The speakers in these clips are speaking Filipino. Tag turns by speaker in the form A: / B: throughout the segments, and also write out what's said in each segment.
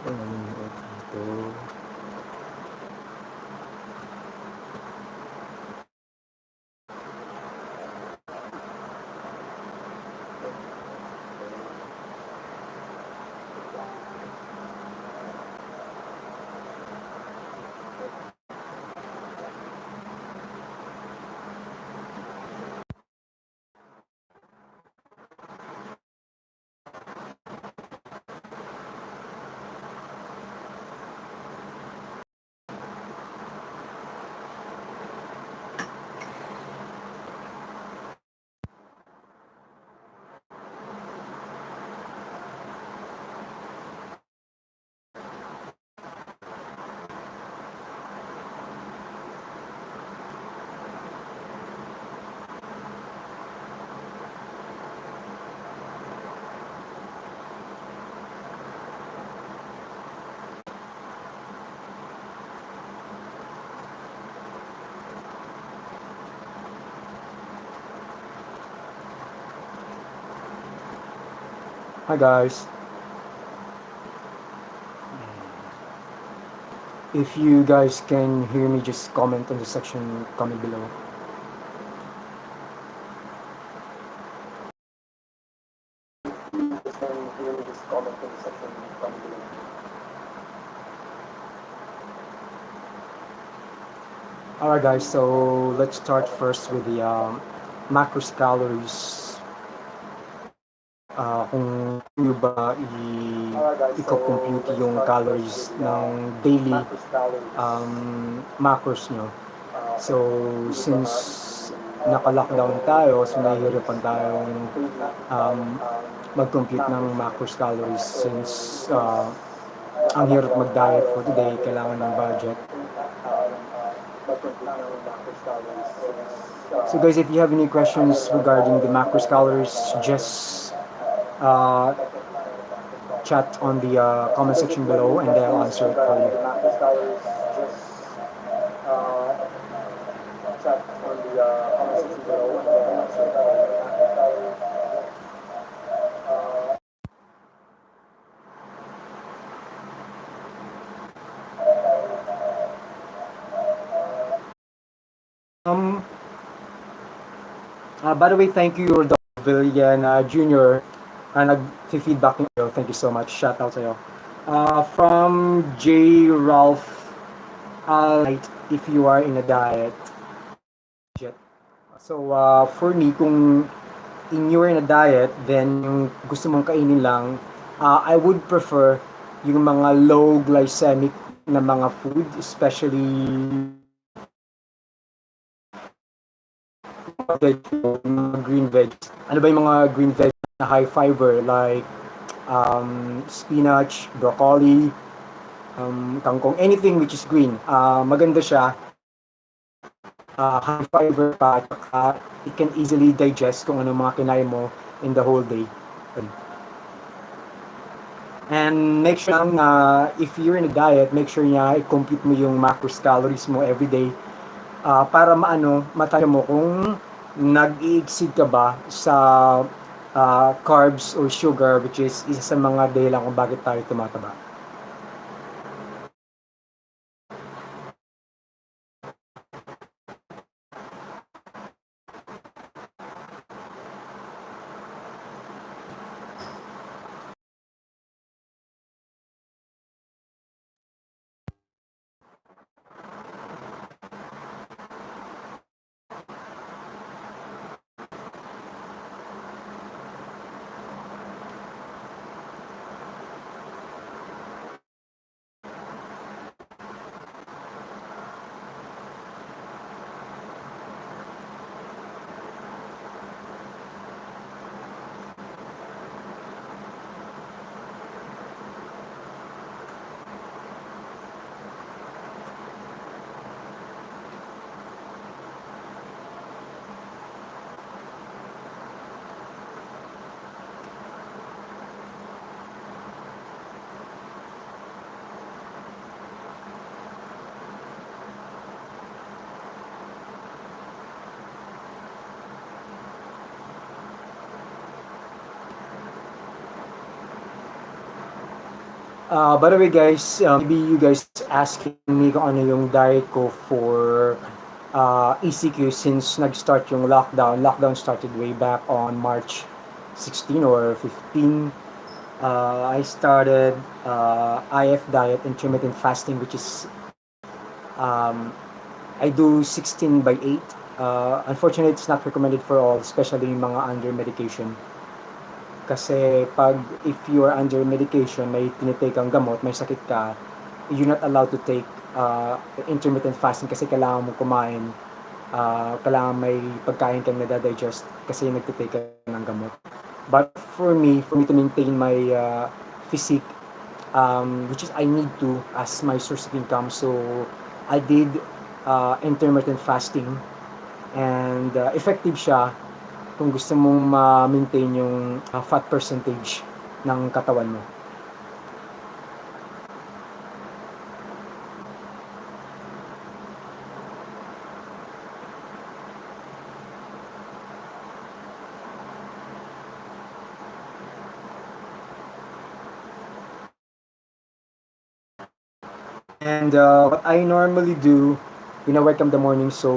A: Nanonood dito. Hi guys. If you guys can hear me, just comment on the section, comment below. Alright guys, so let's start first with the macros calories. Kung nyo ba i-compute yung calories ng daily macros nyo. So, since naka-lockdown tayo, so nahihirapan tayong mag-compute ng macros calories since ang hirap mag-diet for today, kailangan ng budget. So guys, if you have any questions regarding the macros calories, just chat on the comment section below and I'll answer it for you. By the way, thank you, Villian Jr. Nag-feedback nyo. Thank you so much. Shout out sa'yo. From J. Ralph, if you are in a diet. So, for me, kung you're in a diet, then yung gusto mong kainin lang, I would prefer yung mga low glycemic na mga food, especially mga green veg. Ano ba yung mga green veg na high fiber like spinach, broccoli, kangkong, anything which is green. Maganda siya. High fiber pa, at it can easily digest kung ano mga kinain mo in the whole day. And make sure lang na if you're in a diet, make sure niya i-compute mo yung macros calories mo every day para mataya mo kung nag-i-exceed ka ba sa carbs or sugar, which is isa sa mga dahilan kung bakit tayo tumataba. By the way guys, maybe you guys asking me kung ano yung diet ko for ECQ since nag-start yung lockdown. Lockdown started way back on March 16 or 15. I started IF diet, intermittent fasting, which is um, I do 16 by 8. Unfortunately, it's not recommended for all, especially yung mga under medication. Kasi pag if you are under medication, may tinitake kang gamot, may sakit ka, you're not allowed to take intermittent fasting kasi kailangan mo kumain, kailangan may pagkain kang nadadigest kasi nagtitake ka ng gamot. But for me to maintain my physique, which is I need to as my source of income, so I did intermittent fasting and effective siya kung gusto mong ma-maintain yung fat percentage ng katawan mo. And what I normally do when I wake up in the morning, so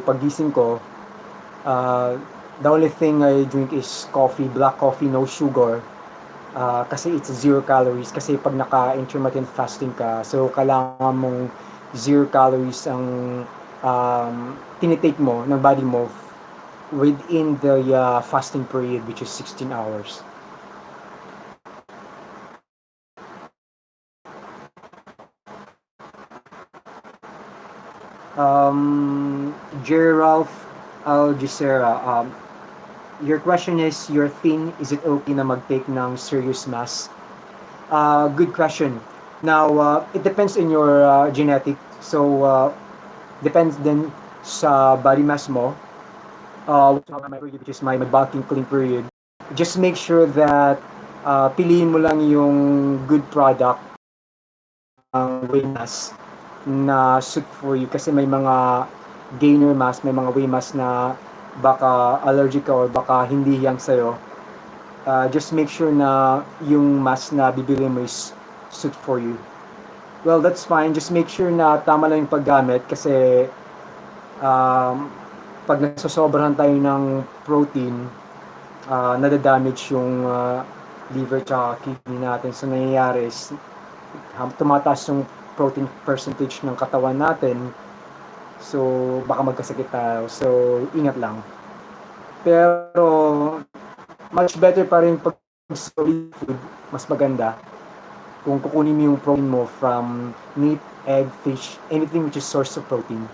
A: pagising ko, uh, the only thing I drink is coffee, black coffee, no sugar. Kasi it's zero calories. Kasi pag naka-intermittent fasting ka, so kailangan mong zero calories ang tinitake mo ng body mo within the fasting period, which is 16 hours. Gerald Algecera, your question is, you're thin, is it okay na mag-take ng serious mass? Good question. Now, it depends on your genetic. So, depends din sa body mass mo. My period, which is my bulking clean period. Just make sure that piliin mo lang yung good product ng whey mass na suit for you kasi may mga gainer mass, may mga whey mass na baka allergic ka or baka hindi yang sa'yo. Just make sure na yung mask na bibili mo is suit for you. Well, that's fine. Just make sure na tama lang yung paggamit kasi um, pag nasosobrahan tayo ng protein, nadadamage yung liver tsaka kidney natin. So, nangyayari is tumataas yung protein percentage ng katawan natin. So, baka magkasakit tayo. So, ingat lang. Pero, much better pa rin pag solid food, mas maganda. Kung kukunin mo yung protein mo from meat, egg, fish, anything which is source of protein.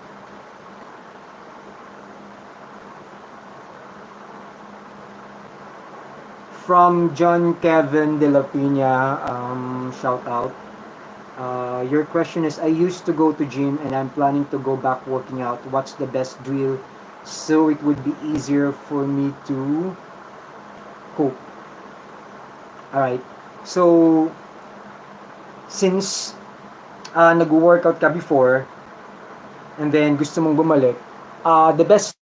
A: From John Kevin De La Pina, shout out. Your question is, I used to go to gym and I'm planning to go back working out. What's the best drill so it would be easier for me to cope? Alright. So, since nag-workout ka before and then gusto mong bumalik, the best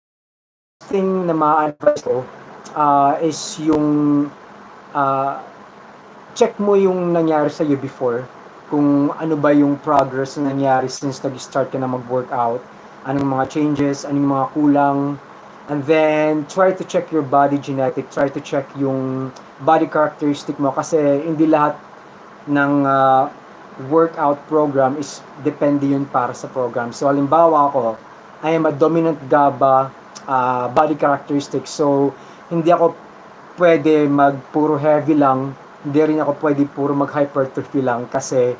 A: thing na ma-advise ko is yung uh, check mo yung nangyari sa iyo before, kung ano ba yung progress na nangyari since nag-start ka na mag-workout, anong mga changes, anong mga kulang, and then try to check your body genetic, try to check yung body characteristic mo kasi hindi lahat ng workout program is depende yun para sa program. So halimbawa ako, I am a dominant GABA body characteristic. So hindi ako pwede mag puro heavy lang, hindi rin ako pwede puro mag hypertrophy lang kasi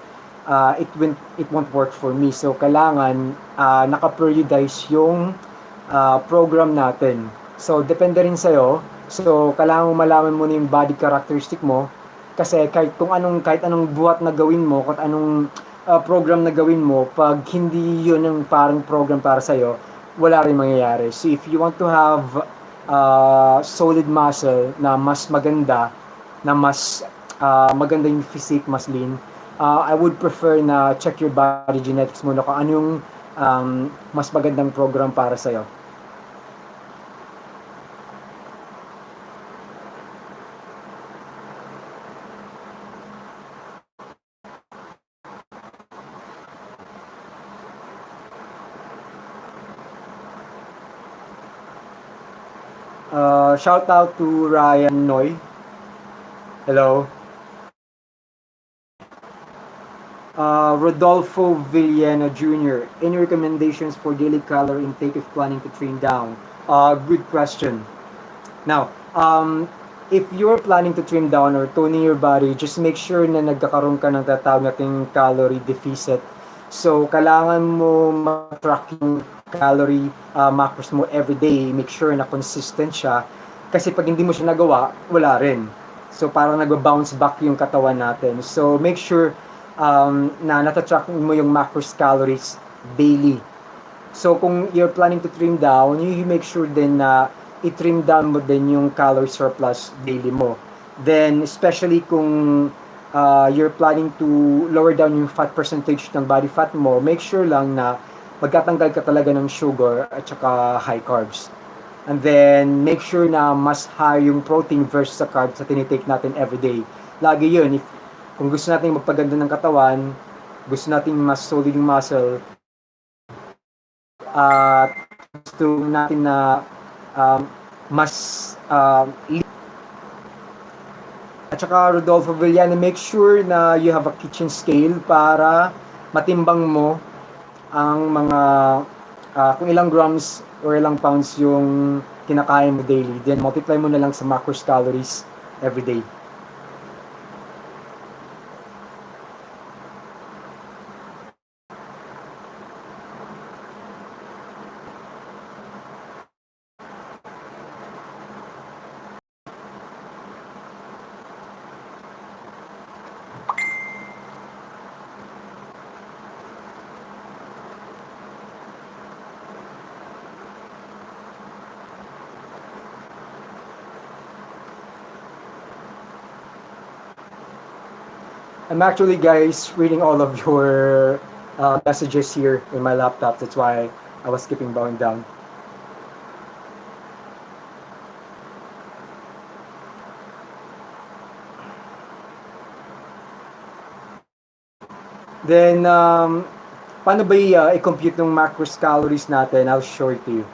A: it won't work for me. So kailangan naka-periodize yung program natin. So depende rin sa'yo. So kailangan mo malaman mo na yung body characteristic mo kasi kahit anong buhat na gawin mo, kahit anong program na gawin mo, pag hindi yun yung parang program para sa'yo, wala rin mangyayari. So if you want to have solid muscle na mas maganda, na mas maganda yung physique, mas lean, I would prefer na check your body genetics muna kung anong mas magandang program para sa'yo. Shout out to Ryan Noy. Hello. Rodolfo Villena Jr. Any recommendations for daily calorie intake if planning to trim down? Good question. Now, if you're planning to trim down or toning your body, just make sure na nagkakaroon ka ng tatawag nating calorie deficit. So, kailangan mo ma-track yung calorie macros mo every day. Make sure na consistent siya. Kasi pag hindi mo siya nagawa, wala rin. So, parang nag-bounce back yung katawan natin. So, make sure na natatrack mo yung macros calories daily. So, kung you're planning to trim down, you make sure din na i-trim down mo din yung calorie surplus daily mo. Then, especially kung you're planning to lower down yung fat percentage ng body fat mo, make sure lang na magkatanggal ka talaga ng sugar at saka high carbs. And then, make sure na mas high yung protein versus sa carbs na tinitake natin everyday. Lagi yun, kung gusto natin magpaganda ng katawan, gusto natin mas solid yung muscle, at gusto natin na mas at saka Rodolfo Villani, make sure na you have a kitchen scale para matimbang mo ang mga kung ilang grams or ilang pounds yung kinakain mo daily. Then multiply mo na lang sa macros calories every day. I'm actually, guys, reading all of your messages here in my laptop. That's why I was skipping bowing down. Then, paano ba i-compute ng macros calories natin? I'll show it to you.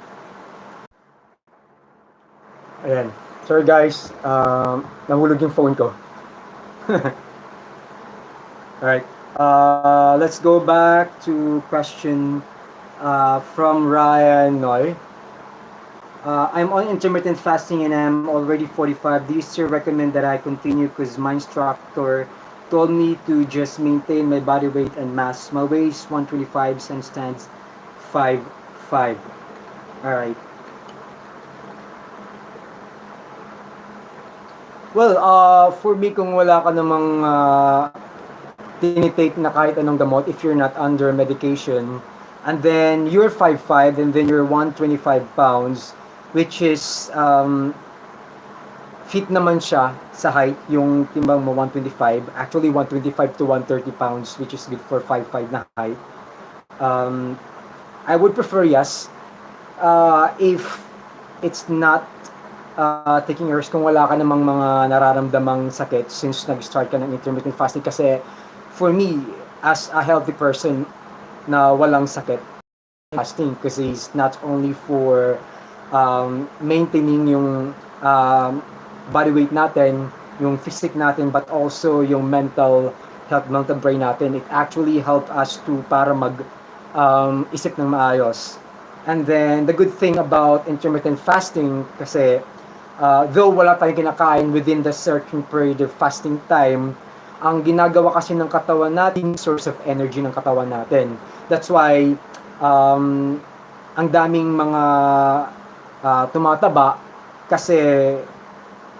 A: Ayan. Sorry guys, nahulog yung phone ko. Alright, let's go back to question from Ryan Noy. I'm on intermittent fasting and I'm already 45. Do you still recommend that I continue? Because my instructor told me to just maintain my body weight and mass. My weight is 125 and stands 5'5". Alright. Well, for me, kung wala ka namang tinitake na kahit anong gamot, if you're not under medication, and then you're 5'5", and then you're 125 pounds, which is, fit naman siya sa height, yung timbang mo 125, actually 125 to 130 pounds, which is good for 5'5" na height. I would prefer yes, if it's not taking a risk, kung wala ka namang mga nararamdamang sakit since nag-start ka ng intermittent fasting. Kasi for me, as a healthy person na walang sakit, fasting kasi it's not only for maintaining yung body weight natin, yung physique natin, but also yung mental health, mental brain natin. It actually helped us to para mag isip ng maayos. And then the good thing about intermittent fasting kasi though wala tayong kinakain within the certain period of fasting time, ang ginagawa kasi ng katawan natin, source of energy ng katawan natin. That's why, ang daming mga tumataba kasi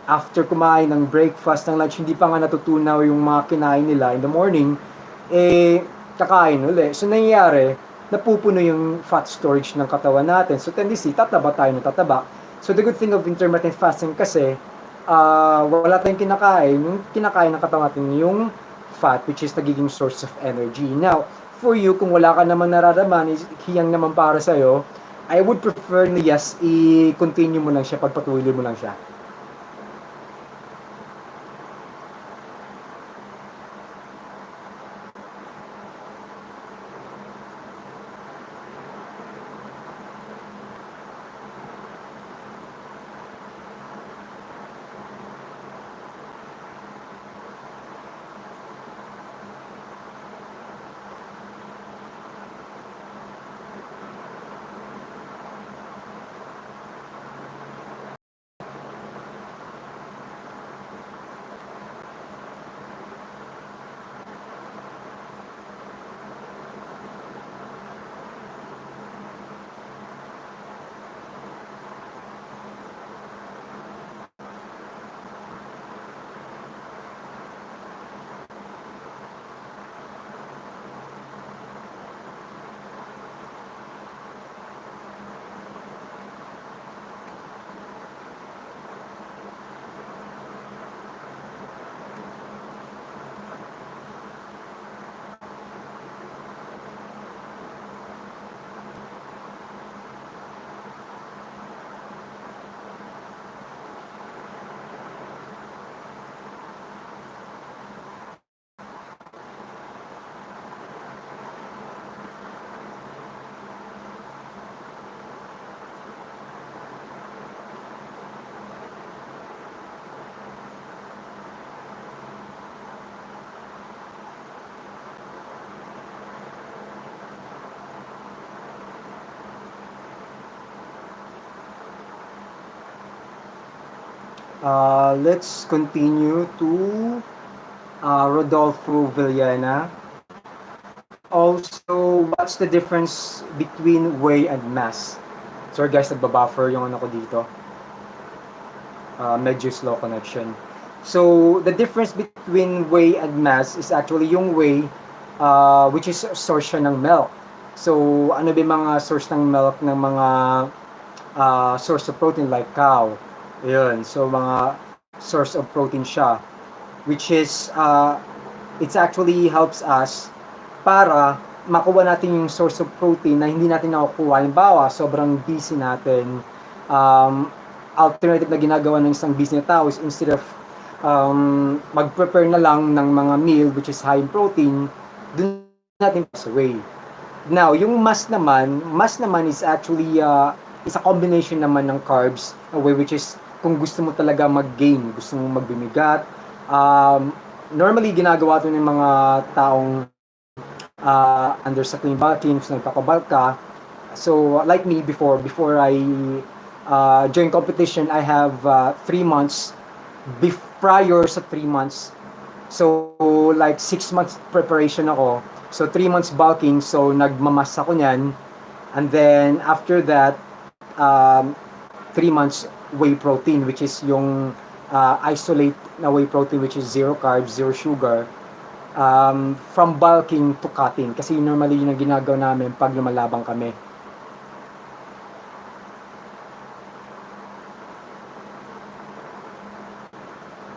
A: after kumain ng breakfast, ng lunch, hindi pa nga natutunaw yung mga kinain nila in the morning, kakain uli. So, nangyayari, napupuno yung fat storage ng katawan natin. So, tendency, tataba tayo ng tataba. So the good thing of intermittent fasting kasi wala tayong kinakain, yung kinakain ng katawan natin yung fat, which is nagiging source of energy. Now, for you, kung wala ka naman nararamdaman, hiyang naman para sa'yo, I would prefer na yes, i-continue mo lang siya, pagpatuloy mo lang siya. Let's continue to Rodolfo Villana. Also, what's the difference between whey and mass? Sorry guys, nagbabuffer yung ano ko dito. Medyo slow connection. So, the difference between whey and mass is actually yung whey, which is source siya ng milk. So, ano ba yung mga source ng milk ng mga source of protein like cow? Yun. So, mga source of protein siya. Which is, it's actually helps us para makuha natin yung source of protein na hindi natin nakukuha. Halimbawa, sobrang busy natin, um, alternative na ginagawa ng isang busy na tao is instead of mag-prepare na lang ng mga meal which is high in protein, dun natin pass away. Now, yung mass naman is actually is a combination naman ng carbs, way which is kung gusto mo talaga mag-gain, gusto mo magbibigat, normally ginagawa ito ng mga taong under sa clean bulking, gusto nagpapabulk ka. So, like me before I join competition, I have 3 months prior sa 3 months. So, like 6 months preparation ako. So, 3 months bulking. So, nagmamas ako niyan. And then, after that, 3 months whey protein, which is yung isolate na whey protein, which is zero carbs, zero sugar. From bulking to cutting. Kasi normally yun ang ginagawa namin pag lumalabang kami.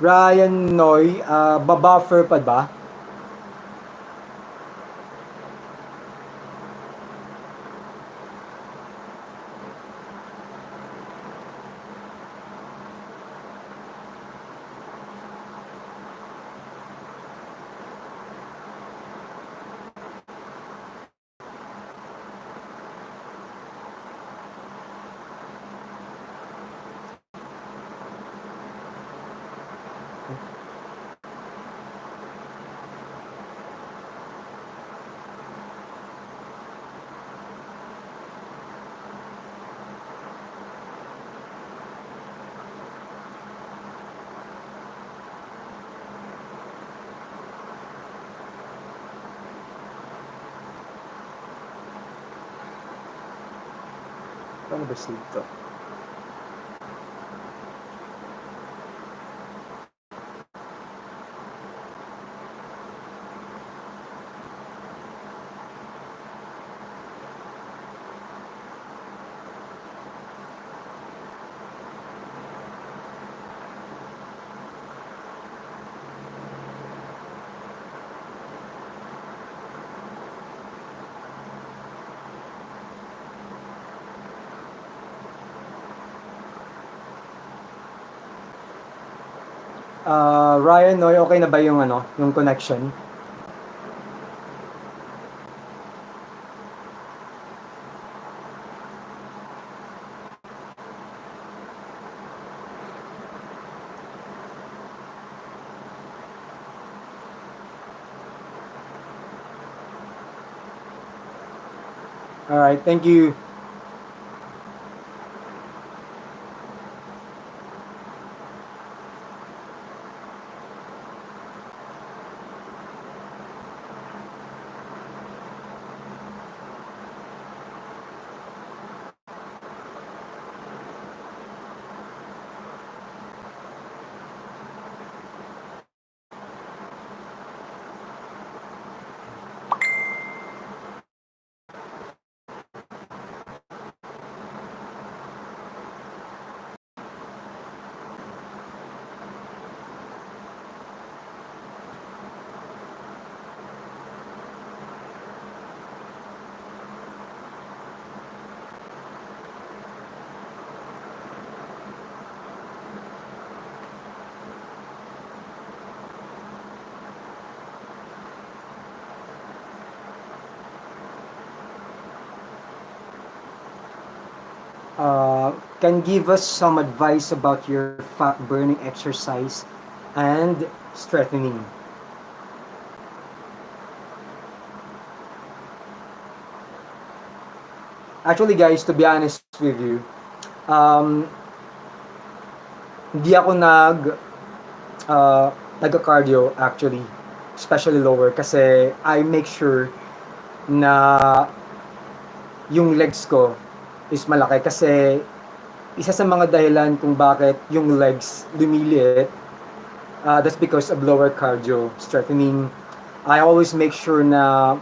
A: Ryan Noy, babuffer pa ba? Paano ba save to? Ryan Noy, okay na ba yung ano, yung connection? Alright, thank you. Can give us some advice about your fat burning exercise and strengthening. Actually, guys, to be honest with you, um, Hindi ako uh, nag-cardio actually, especially lower, kasi I make sure na yung legs ko is malaki, kasi isa sa mga dahilan kung bakit yung legs lumiliit, that's because of lower cardio strengthening. I always make sure na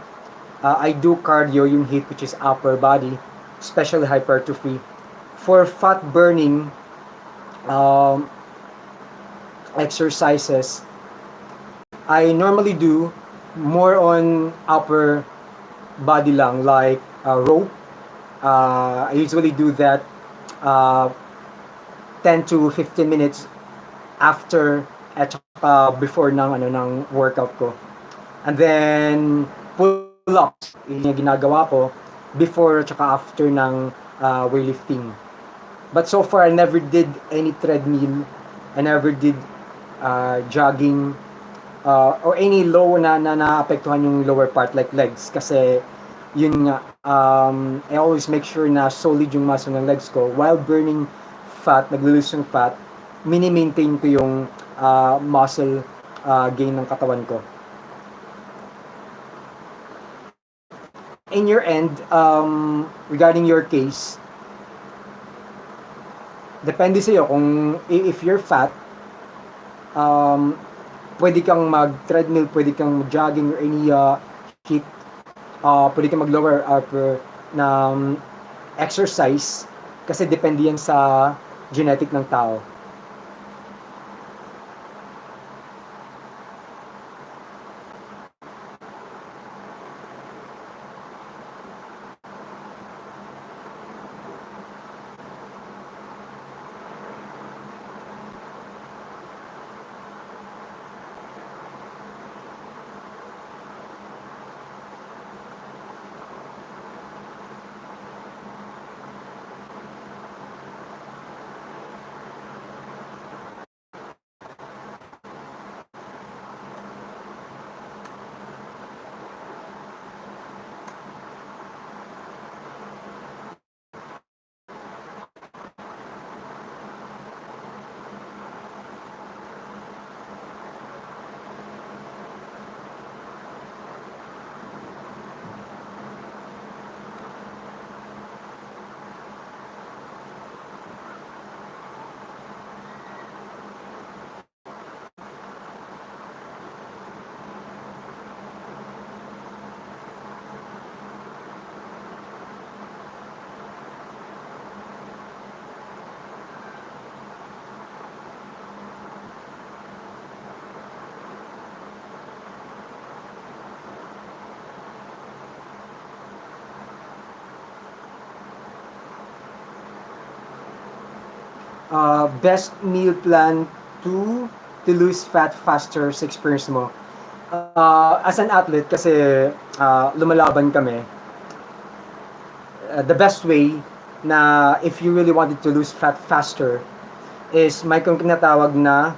A: I do cardio, yung HIIT, which is upper body, especially hypertrophy. For fat burning um, exercises, I normally do more on upper body lang, like rope. I usually do that uh, 10 to 15 minutes after at saka before ng workout ko. And then pull-ups, yun yung ginagawa ko before at saka after ng weightlifting. But so far, I never did any treadmill. I never did jogging or any low na naapektuhan yung lower part like legs, kasi yun nga, I always make sure na solid yung muscle ng legs ko while burning fat, nag-lose yung fat, mini-maintain ko yung muscle gain ng katawan ko. In your end, regarding your case, depende sa'yo kung if you're fat, um, pwede kang mag-treadmill, pwede kang mag-jogging or any HIIT, pwede kang mag-lower upper na exercise, kasi depende yan sa genetic ng tao. Best meal plan to lose fat faster sa experience mo. As an athlete, kasi lumalaban kami, the best way na if you really wanted to lose fat faster is may kung tinatawag na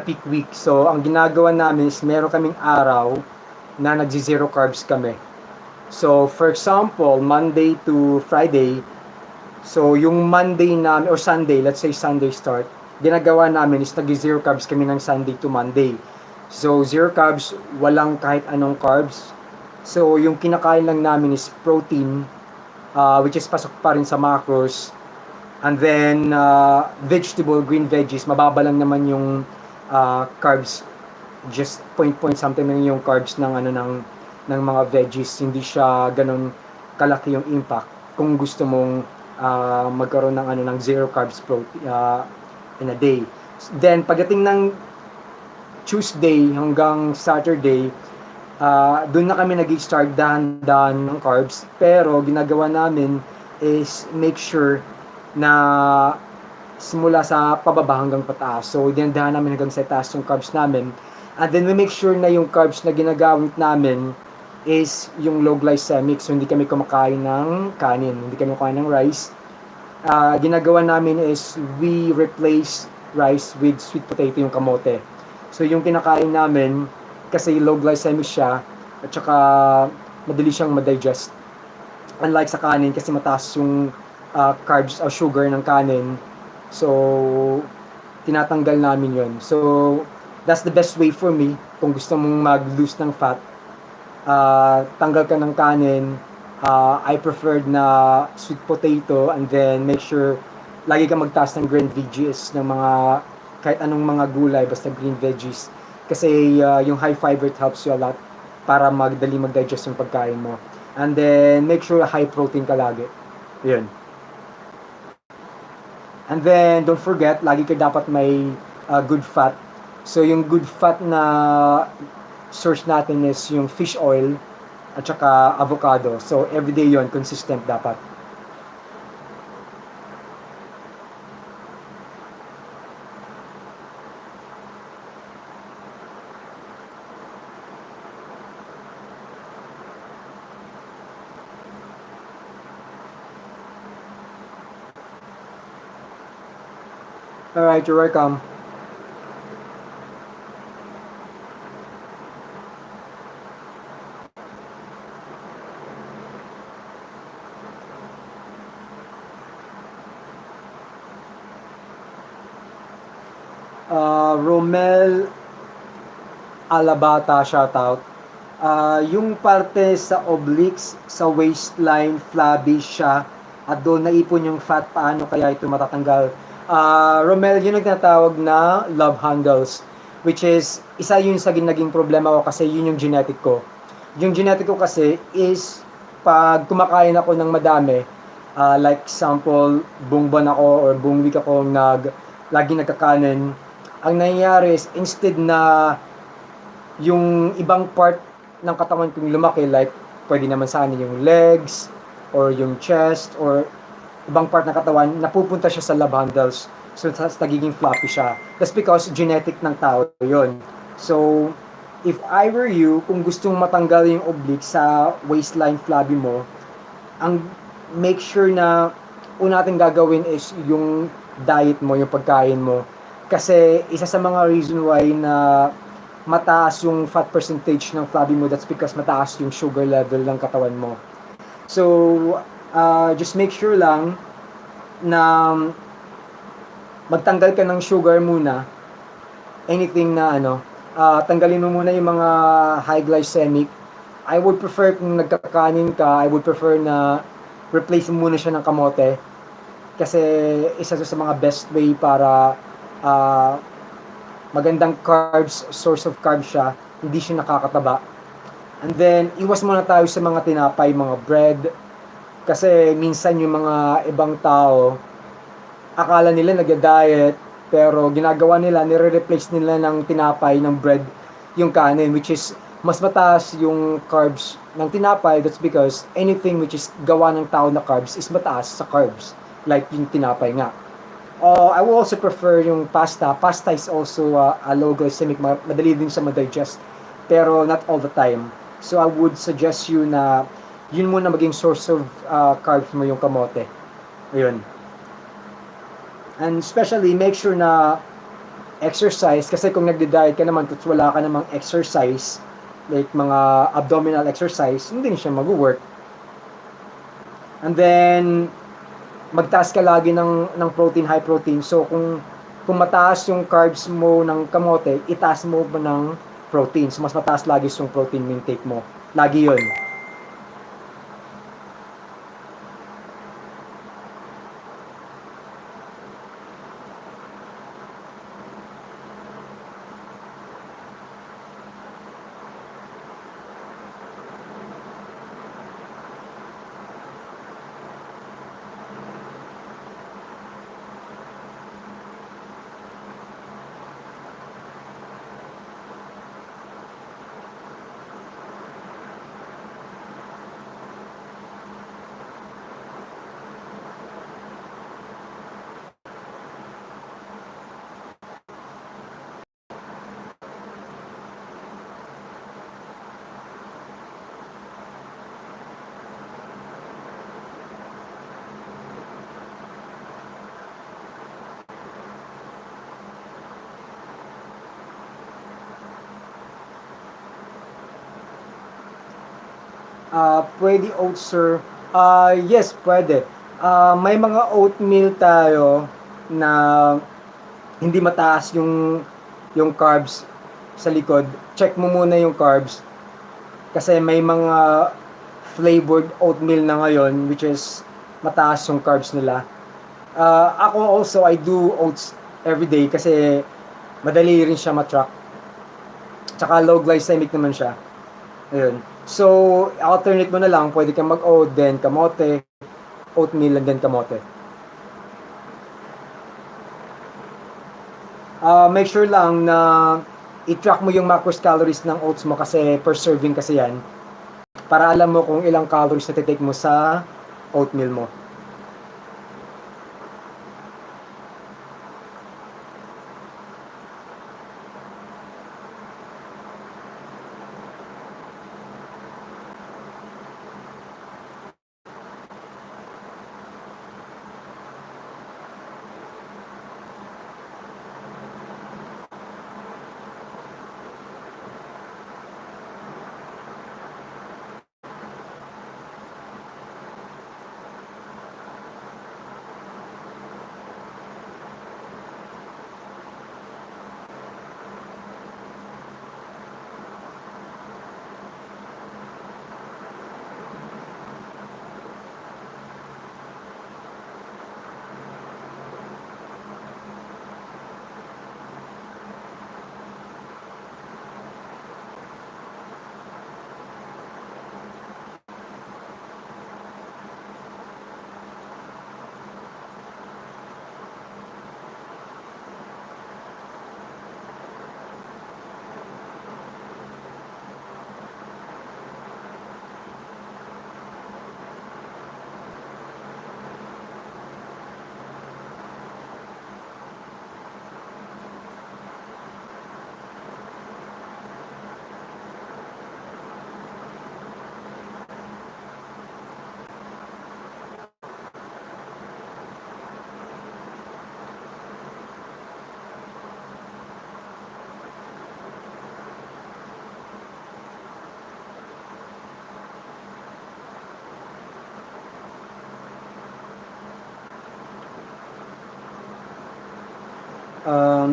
A: peak week. So ang ginagawa namin is meron kaming araw na nagzi-zero carbs kami. So for example, Monday to Friday, so yung Monday namin or Sunday, let's say Sunday start, ginagawa namin is nag-zero carbs kami ng Sunday to Monday. So zero carbs, walang kahit anong carbs. So yung kinakain lang namin is protein, which is pasok pa rin sa macros. And then vegetable, green veggies, mababa lang naman yung carbs, just point something lang yung carbs ng mga veggies. Hindi siya ganun kalaki yung impact kung gusto mong magkaroon ng zero carbs in a day. Then pagdating ng Tuesday hanggang Saturday, doon na kami nag-start dahan-dahan ng carbs, pero ginagawa namin is make sure na simula sa pababa hanggang pataas. So dinadahan namin hanggang sa taas yung carbs namin, and then we make sure na yung carbs na ginagamit namin is yung low glycemic. So hindi kami kumakain ng kanin, hindi kami kumakain ng rice. Ginagawa namin is we replace rice with sweet potato, yung kamote. So yung kinakain namin, kasi low glycemic siya, at saka madali siyang ma-digest. Unlike sa kanin, kasi mataas yung carbs o sugar ng kanin. So tinatanggal namin yon. So, that's the best way for me kung gusto mong mag-lose ng fat. Tanggal ka ng kanin. I preferred na sweet potato, and then make sure lagi ka magtaas ng green veggies, ng mga kahit anong mga gulay, basta green veggies. Kasi yung high fiber, it helps you a lot para magdali mag-digest yung pagkain mo. And then make sure high protein ka lagi. Yun. And then don't forget, lagi ka dapat may good fat. So yung good fat na source natin is yung fish oil at saka avocado. So everyday yon, consistent dapat. Alright, you're welcome. Romel Alabata, shoutout. Yung parte sa obliques, sa waistline, flabby siya, at doon naipon yung fat, paano kaya ito matatanggal? Romel, yun ang tinatawag na love handles, which is, isa yun sa naging problema ko kasi yun yung genetic ko. Yung genetic ko kasi is, pag kumakain ako ng madami, like example, buong buwan ako or buong week ako lagi nagkakanin, ang nangyayari is instead na yung ibang part ng katawan kong lumaki, like pwede naman sana yung legs or yung chest or ibang part ng katawan, napupunta siya sa love handles. So nagiging floppy siya. That's because genetic ng tao yon. So if I were you, kung gustong matanggal yung oblique sa waistline flabby mo, ang make sure na una natin gagawin is yung diet mo, yung pagkain mo. Kasi isa sa mga reason why na mataas yung fat percentage ng flabby mo, that's because mataas yung sugar level ng katawan mo. So, just make sure lang na magtanggal ka ng sugar muna. Anything na tanggalin mo muna yung mga high glycemic. I would prefer kung nagkakanin ka, I would prefer na replace mo muna siya ng kamote. Kasi isa sa mga best way para magandang carbs, source of carbs siya, hindi siya nakakataba. And then, iwas muna tayo sa mga tinapay, mga bread, kasi minsan yung mga ibang tao, akala nila nag-diet, pero ginagawa nila, nire-replace nila ng tinapay, ng bread, yung kanin, which is mas mataas yung carbs ng tinapay. That's because anything which is gawa ng tao na carbs is mataas sa carbs, like yung tinapay nga. I will also prefer yung pasta. Pasta is also a low glycemic, madali din siya ma-digest, pero not all the time. So I would suggest you na yun muna maging source of carbs mo, yung kamote. Ayun. And especially, make sure na exercise, kasi kung nagde-diet ka naman, tapos wala ka namang exercise, like mga abdominal exercise, hindi siya mag-work. And then, magtaas ka lagi ng protein, high protein. So, kung mataas yung carbs mo ng kamote, itaas mo ba ng protein. So, mas mataas lagi yung protein intake mo. Lagi yun. Pwede oats, sir. Yes, pwede. May mga oatmeal tayo na hindi mataas yung carbs sa likod, check mo muna yung carbs kasi may mga flavored oatmeal na ngayon which is mataas yung carbs nila. Ako also, I do oats every day kasi madali rin siya matrack. Tsaka low glycemic naman siya. Ayun. So, alternate mo na lang, pwede kang mag-oat, then kamote, oatmeal, and then kamote. Make sure lang na i-track mo yung macros calories ng oats mo kasi per serving kasi yan. Para alam mo kung ilang calories na titake mo sa oatmeal mo.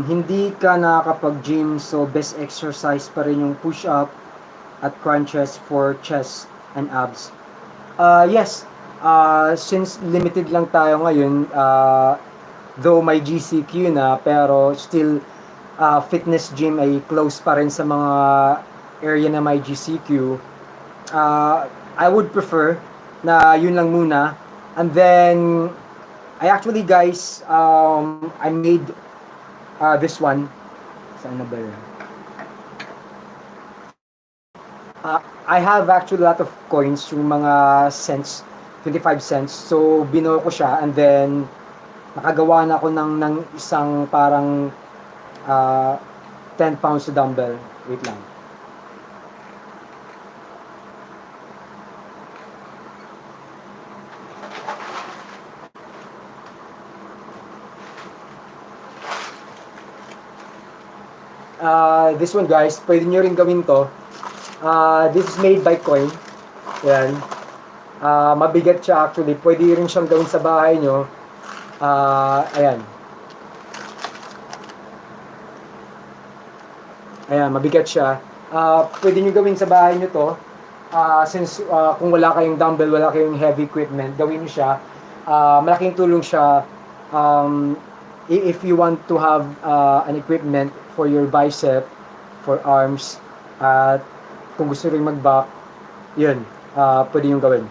A: Hindi ka nakakapag-gym, so best exercise pa rin yung push-up at crunches for chest and abs. Yes, since limited lang tayo ngayon, though may GCQ na, pero still fitness gym ay close pa rin sa mga area na may GCQ. I would prefer na yun lang muna. And then, I actually guys, I made this one. Saan na ba yun? I have actually a lot of coins, yung mga cents, 25 cents. So, binuo ko siya and then nakagawa na ako ng isang parang uh, 10 pounds na dumbbell. Wait lang. This one guys, pwede nyo rin gawin to. This is made by coin. Yan. Mabigat siya actually. Pwede rin siyang gawin sa bahay nyo. Ayan. Ayan, mabigat siya. Pwede nyo gawin sa bahay nyo to. Since kung wala kayong dumbbell, wala kayong heavy equipment, gawin nyo siya. Malaking tulong siya if you want to have an equipment for your bicep, for arms, at kung gusto rin mag-back, yun, pwede yung gawin.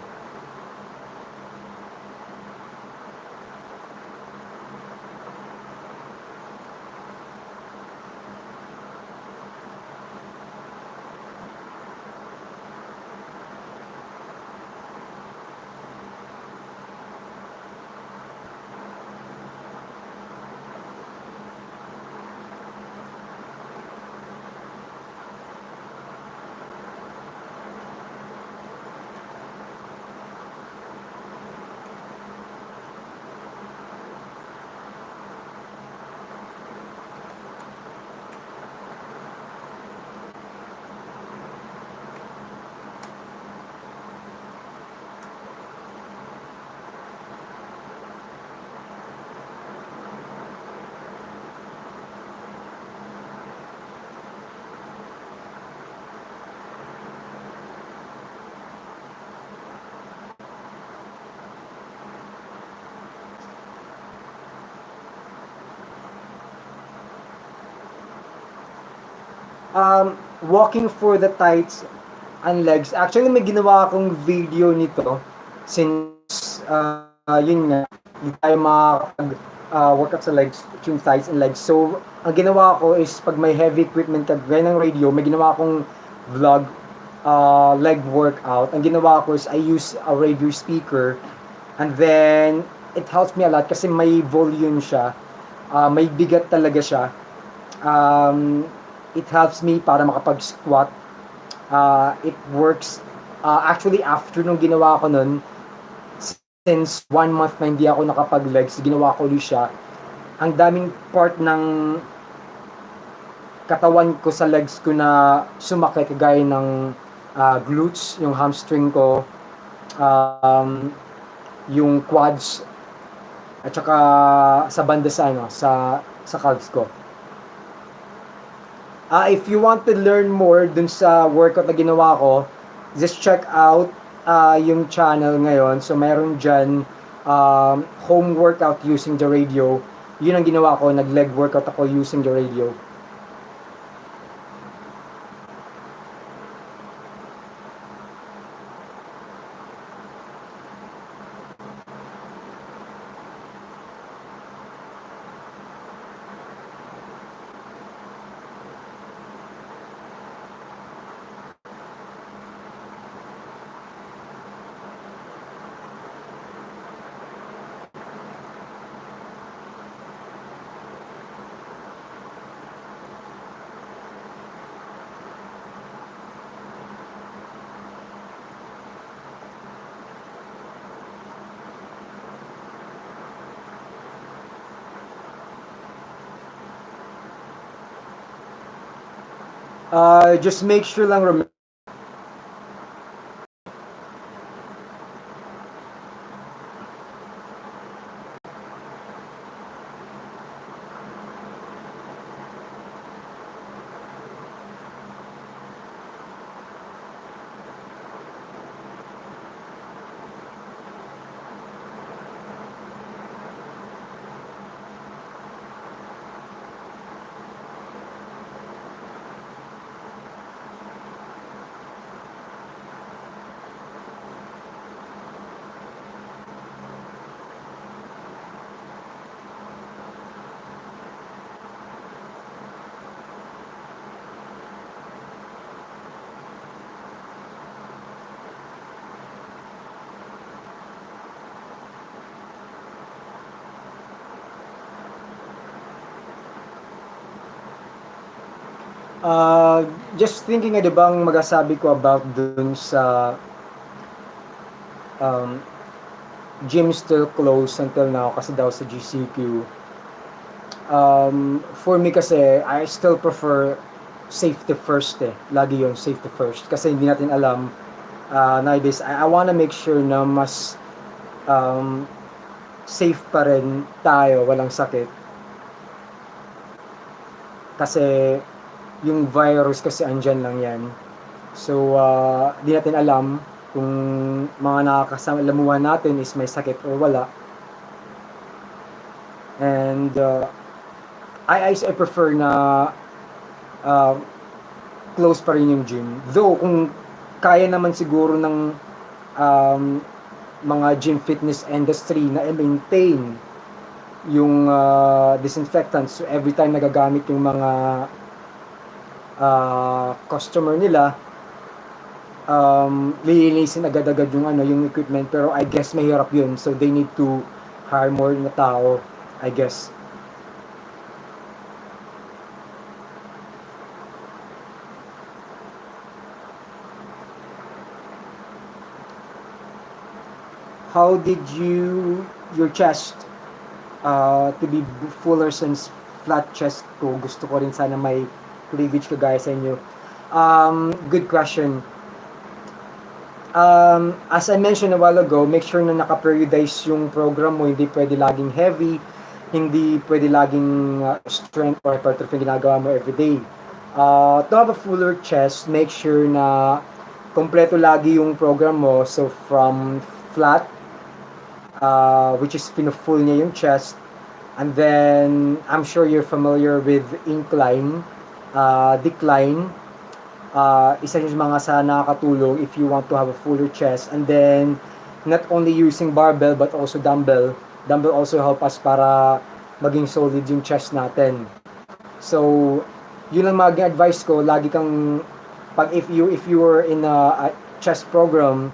A: Walking for the tights and legs. Actually, may ginawa akong video nito since yun nga, hindi tayo makakapag workout sa legs, yung thighs and legs. So, ang ginawa ko is pag may heavy equipment ka, gaya ng radio, may ginawa akong vlog leg workout. Ang ginawa ko is I use a radio speaker and then it helps me a lot kasi may volume siya. May bigat talaga siya. Um, it helps me para makapag-squat. It works. Actually, after nung ginawa ko nun, since 1 month na hindi ako nakapag-legs, ginawa ko ulit siya. Ang daming part ng katawan ko sa legs ko na sumakit, kagaya ng glutes, yung hamstring ko, um, yung quads, at saka sa banda sa ano, sa calves ko. If you want to learn more dun sa workout na ginawa ko, just check out yung channel ngayon. So, meron dyan home workout using the radio. Yun ang ginawa ko, nag-leg workout ako using the radio. Just make sure lang remember. Just thinking ano bang magasabi ko about dun sa um, gym still closed until now kasi daw sa GCQ. For me kasi, I still prefer safety first eh. Lagi yon safety first. Kasi hindi natin alam nowadays. I wanna make sure na mas um, safe pa rin tayo, walang sakit. Kasi yung virus kasi andyan lang yan. So, di natin alam kung mga nakakasalamuhan natin is may sakit or wala. And I prefer na uh, close pa rin yung gym. Though, kung kaya naman siguro ng mga gym fitness industry na i-maintain yung disinfectants. So, every time nagagamit yung mga customer nila, lilinisin agad-agad yung yung equipment, pero I guess mahirap yun, so they need to hire more na tao, I guess. How did your chest to be fuller since flat chest ko? Gusto ko rin sana may cleavage kagaya sa inyo. Good question. As I mentioned a while ago, make sure na naka-periodize yung program mo. Hindi pwede laging heavy, hindi pwede laging strength or hypertrophy ginagawa mo everyday. To have a fuller chest, make sure na kompleto lagi yung program mo. So from flat, which is pinu-full niya yung chest, and then I'm sure you're familiar with incline. decline. Isa yung mga sa nakakatulong if you want to have a fuller chest. And then, not only using barbell but also dumbbell. Dumbbell also help us para maging solid yung chest natin. So, yun ang maging advice ko. Lagi kang, if you are in a chest program,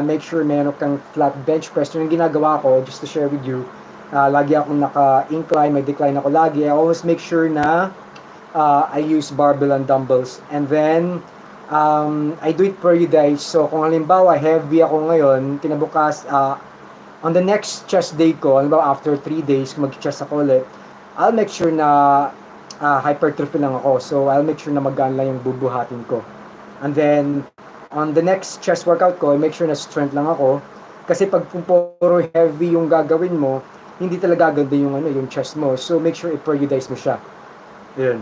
A: make sure meron kang flat bench press. Yung ginagawa ko, just to share with you, lagi akong naka-incline, may decline ako lagi. I always make sure na I use barbell and dumbbells. And then, I do it periodized. So, kung halimbawa, heavy ako ngayon, kinabukas, on the next chest day ko, halimbawa after 3 days, kung mag-chest ako ulit, I'll make sure na hypertrophy lang ako. So, I'll make sure na magaan lang yung bubuhatin ko. And then, on the next chest workout ko, I make sure na strength lang ako. Kasi pag puro heavy yung gagawin mo, hindi talaga ganda yung chest mo. So, make sure i-periodize mo siya. Yun.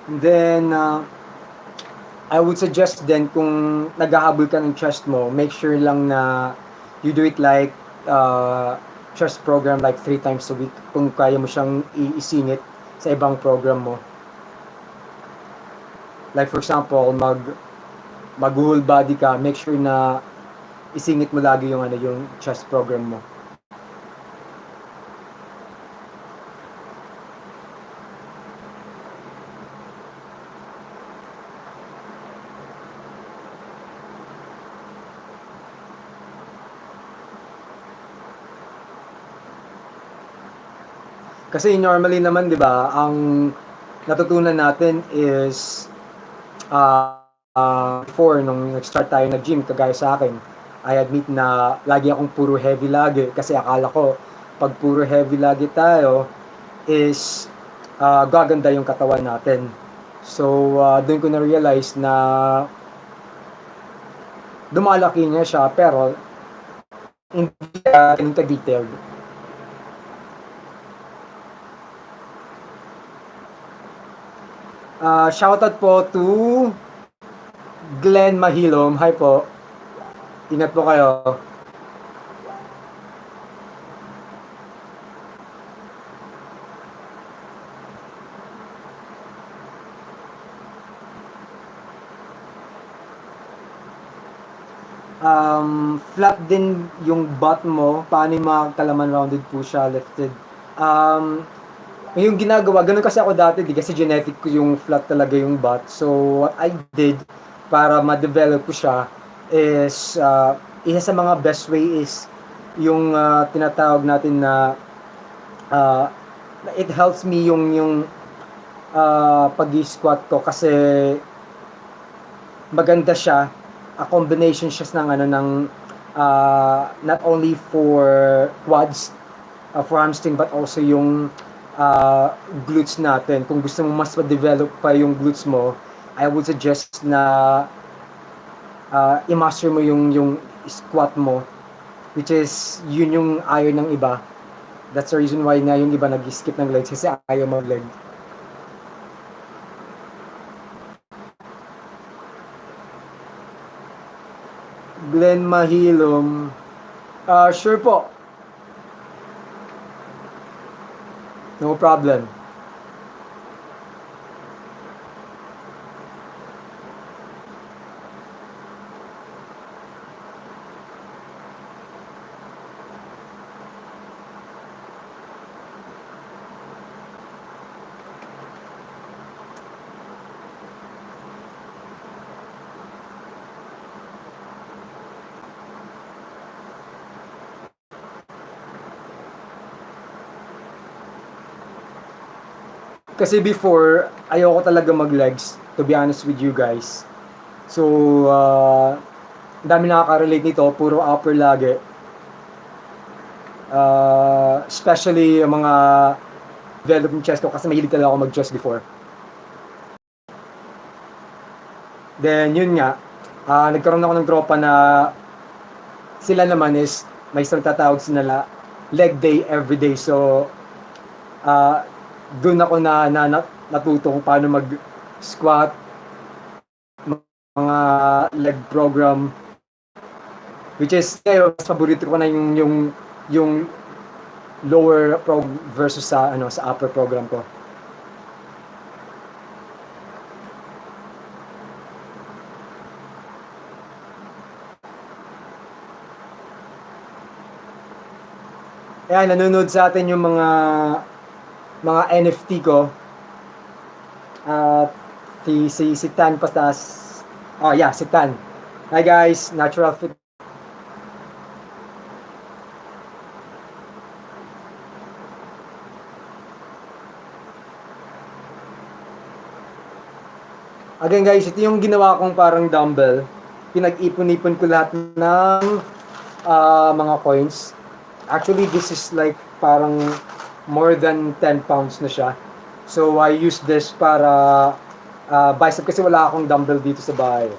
A: And then, I would suggest then kung naghahabol ka ng chest mo, make sure lang na you do it like chest program like 3 times a week kung kaya mo siyang isingit sa ibang program mo. Like for example, mag-whole body ka, make sure na isingit mo lagi yung chest program mo. Kasi normally naman, 'di ba, ang natutunan natin is before nung nag-start tayo nag-gym, kagaya sa akin, I admit na lagi akong puro heavy lagi kasi akala ko pag puro heavy lagi tayo is gaganda yung katawan natin. So, doon ko na-realize na dumalaki niya siya pero hindi ganun ka-detailed. Shoutout po to Glenn Mahilom. Hi po. Ingat po kayo. Flat din yung butt mo. Paano yung mga kalaman rounded po siya, lifted. Yung ginagawa, ganun kasi ako dati, di kasi genetic ko yung flat talaga yung butt. So, what I did para ma-develop ko siya is, isa sa mga best way is yung tinatawag natin na it helps me yung pag-squat ko kasi maganda siya, a combination siya ng not only for quads, for hamstring but also yung glutes natin. Kung gusto mo mas ma-develop pa yung glutes mo, I would suggest na i-master mo yung squat mo, which is yun yung ayaw ng iba. That's the reason why na yung iba nag-skip ng legs kasi ayaw mag-leg. Glenn Mahilom. Sure po. No problem. Kasi before, ayoko talaga mag-legs, to be honest with you guys. So, dami nakaka-relate nito, puro upper lagi. Especially yung mga developing chest ko kasi mahilig talaga ako mag-chest before. Then, yun nga, nagkaroon ako ng tropa na sila naman is may isang tatawag sila leg day every day. So, doon ako natuto kung paano mag-squat, mga leg program, which is ngayon mas paborito ko na yung lower program versus sa upper program ko. Kaya nanonood sa atin yung mga NFT ko. Si Tan Pastas. Oh yeah, si Tan. Hi guys, Natural Fit. Again guys, ito yung ginawa kong parang dumbbell. Pinag-ipon-ipon ko lahat ng mga coins. Actually, this is like parang more than 10 pounds na siya. So, I use this para bicep kasi wala akong dumbbell dito sa bahay.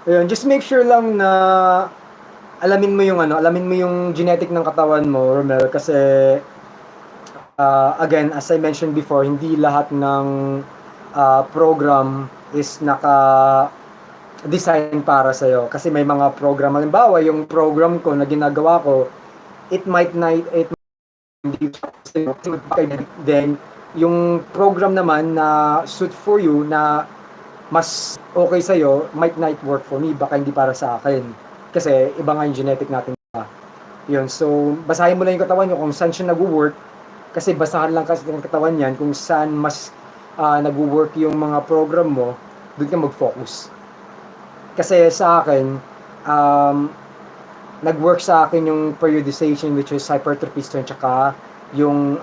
A: Ayun, just make sure lang na alamin mo yung genetic ng katawan mo, Romel, kasi again, as I mentioned before, hindi lahat ng program is design para sa'yo. Kasi may mga program, halimbawa, yung program ko na ginagawa ko, it might not, then, yung program naman na suit for you, na mas okay sa'yo, might not work for me, baka hindi para sa akin. Kasi, iba nga yung genetic natin. Yun, so, basahin mo lang yung katawan nyo kung saan siya nag-work, kasi basahan lang kasi ng katawan yan, kung saan mas nag-work yung mga program mo, doon ka mag-focus. Kasi sa akin, nag-work sa akin yung periodization, which is hypertrophy strength, tsaka yung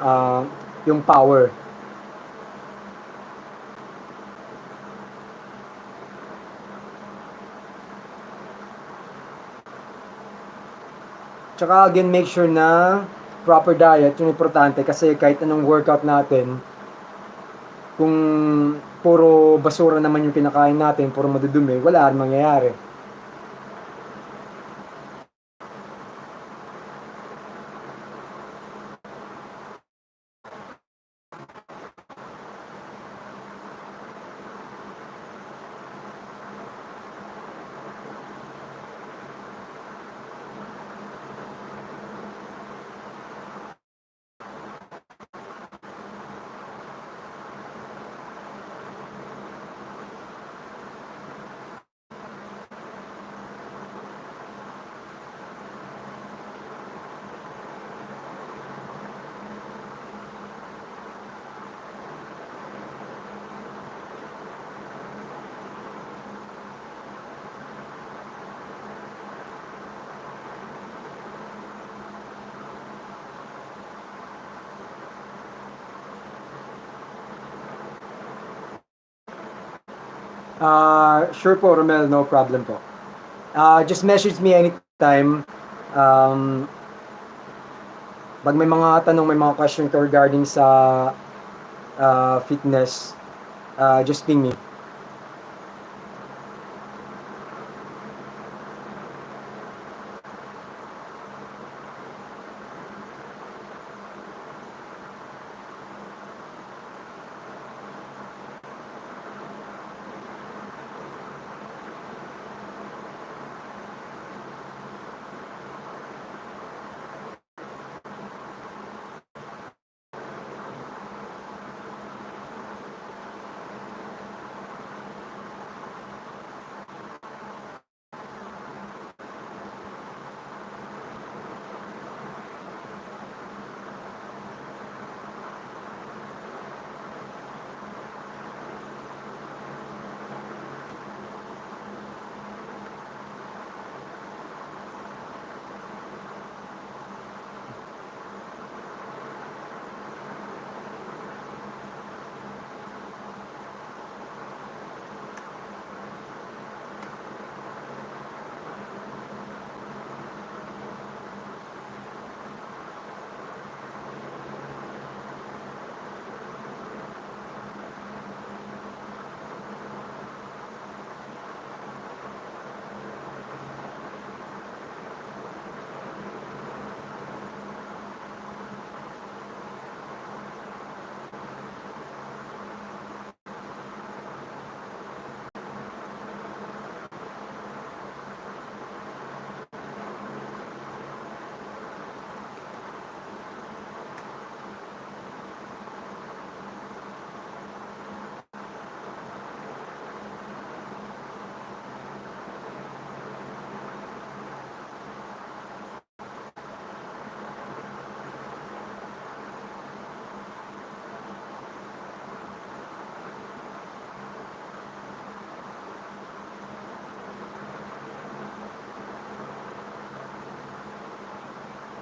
A: power. Tsaka again, make sure na proper diet, yung importante, kasi kahit anong workout natin, kung puro basura naman yung pinakain natin, puro madudumi, wala rin mangyayari. Sure po, Romel, no problem po. Just message me anytime. Pag may mga tanong, may mga question ka regarding sa fitness, just ping me.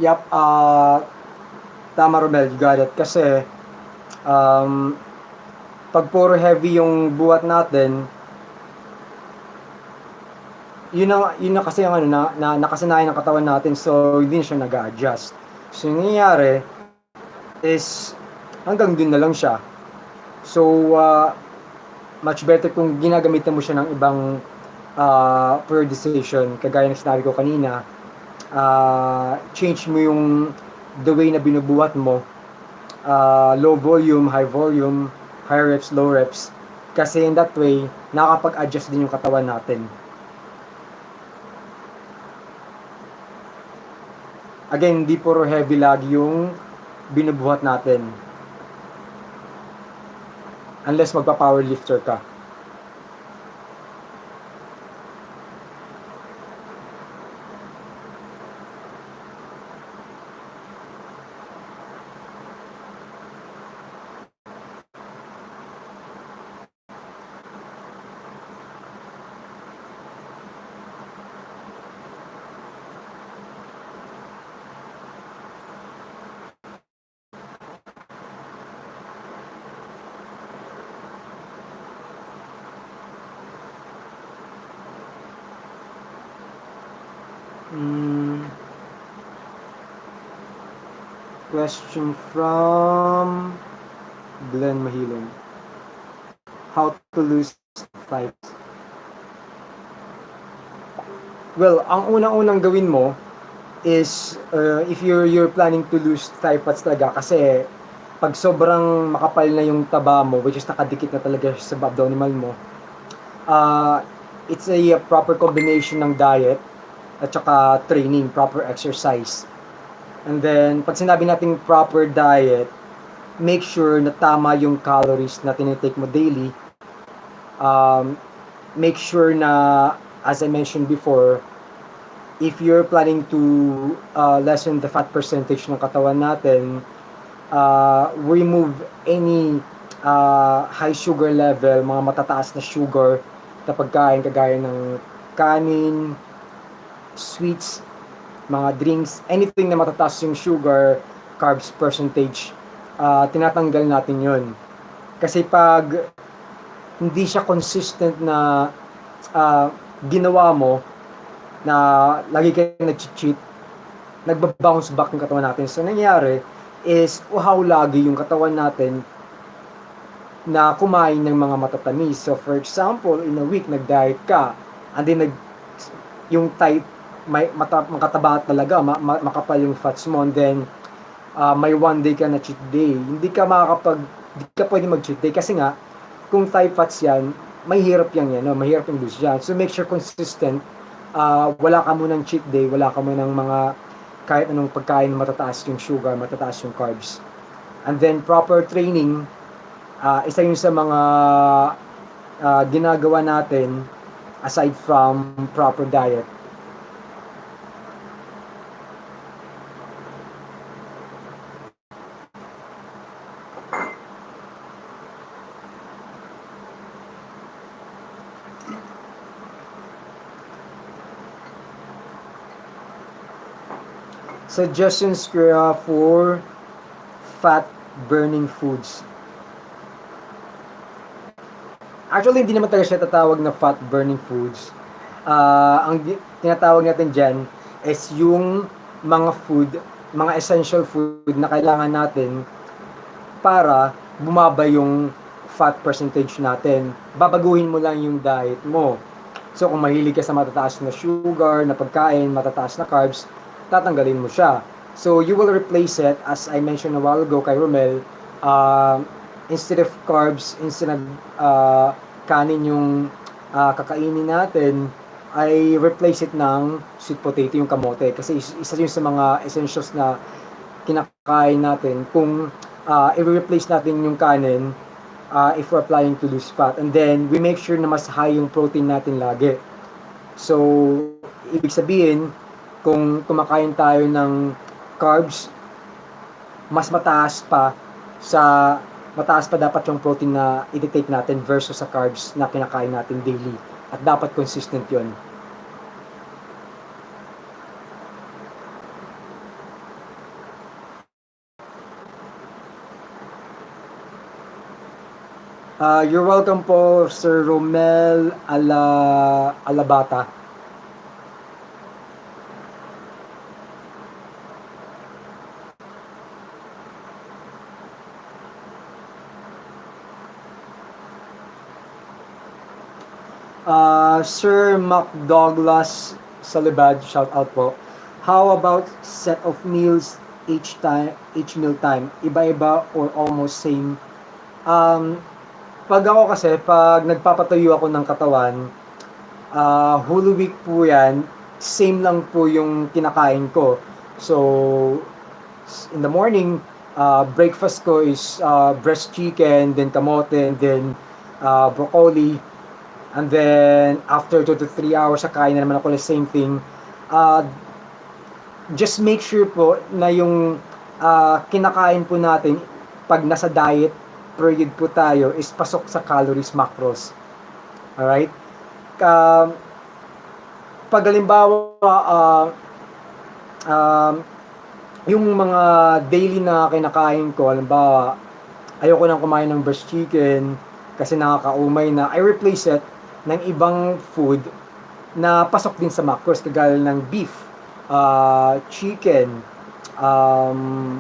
A: Yep, tama Romel, you got it. Kasi, um, pag puro heavy yung buhat natin, yun na kasi yung ano, nakasanayan ng katawan natin, so hindi na siya nag-a-adjust. So, yung nangyayari is, hanggang dun na lang siya. So, much better kung ginagamitan mo siya ng ibang periodization, kagaya ng sinabi ko kanina, change mo yung the way na binubuhat mo, low volume, high reps, low reps, kasi in that way, nakakapag-adjust din yung katawan natin. Again, hindi puro heavy lagi yung binubuhat natin. Unless magpa-powerlifter ka. Question from Glenn Mahilon. How to lose thigh? Well, ang unang-unang gawin mo is if you're planning to lose thigh fats talaga, kasi pag sobrang makapal na yung taba mo, which is nakadikit na talaga sa abdominal mo, uh, it's a proper combination ng diet at saka training, proper exercise. And then, pag sinabi nating proper diet, make sure na tama yung calories na tinitake mo daily. Make sure na, as I mentioned before, if you're planning to lessen the fat percentage ng katawan natin, remove any high sugar level, mga matataas na sugar na pagkain, kagaya ng kanin, sweets, mga drinks, anything na matataas yung sugar, carbs percentage, tinatanggal natin yon. Kasi pag hindi siya consistent na ginawa mo, na lagi kayo nag-cheat, nagba-bounce back yung katawan natin. So, nangyayari is, uhaw lagi yung katawan natin na kumain ng mga matatamis. So, for example, in a week, nag-diet ka, and then yung type, makataba talaga, makapal yung fats mo, and then, may one day ka na cheat day. Hindi ka pwede mag-cheat day, kasi nga, kung type fats yan, mahirap yan, no? Mahirap yung lose yan. So, make sure consistent, wala ka munang cheat day, wala ka munang mga kahit anong pagkain matataas yung sugar, matataas yung carbs. And then proper training, isa yun sa mga ginagawa natin aside from proper diet. Suggestions for fat burning foods. Actually, hindi naman talaga siya tatawag na fat burning foods. Ang tinatawag natin dyan is yung mga food, mga essential food na kailangan natin para bumaba yung fat percentage natin. Babaguhin mo lang yung diet mo. So, kung mahilig ka sa matataas na sugar, na pagkain, matataas na carbs, tatanggalin mo siya. So, you will replace it, as I mentioned a while ago kay Romel, instead of carbs, instead of kanin yung kakainin natin, ay replace it ng sweet potato, yung kamote. Kasi isa yun sa mga essentials na kinakain natin. Kung i-replace natin yung kanin, if we're planning to lose fat. And then, we make sure na mas high yung protein natin lagi. So, ibig sabihin, kung kumakain tayo ng carbs, mas mataas pa dapat yung protein na i-take natin versus sa carbs na kinakain natin daily. At dapat consistent yon. You're welcome po, Sir Romel Alabata. Sir Mac Douglas Salibad, shout out po. How about set of meals each meal time? Iba-iba or almost same? Um, Pag ako kasi, pag nagpapatayo ako ng katawan, whole week po yan, same lang po yung kinakain ko. So, in the morning, breakfast ko is breast chicken, then kamote, and then broccoli. And then, after 2 to 3 hours, kakain na naman ako the same thing. Uh, just make sure po na yung kinakain po natin, pag nasa diet period po tayo, is pasok sa calories macros. Alright? Uh, Pag halimbawa, um, yung mga daily na kinakain ko, halimbawa, ayoko nang kumain ng breast chicken kasi nakakaumay na, I replace it ng ibang food na pasok din sa macros, kagaya ng beef, chicken, um,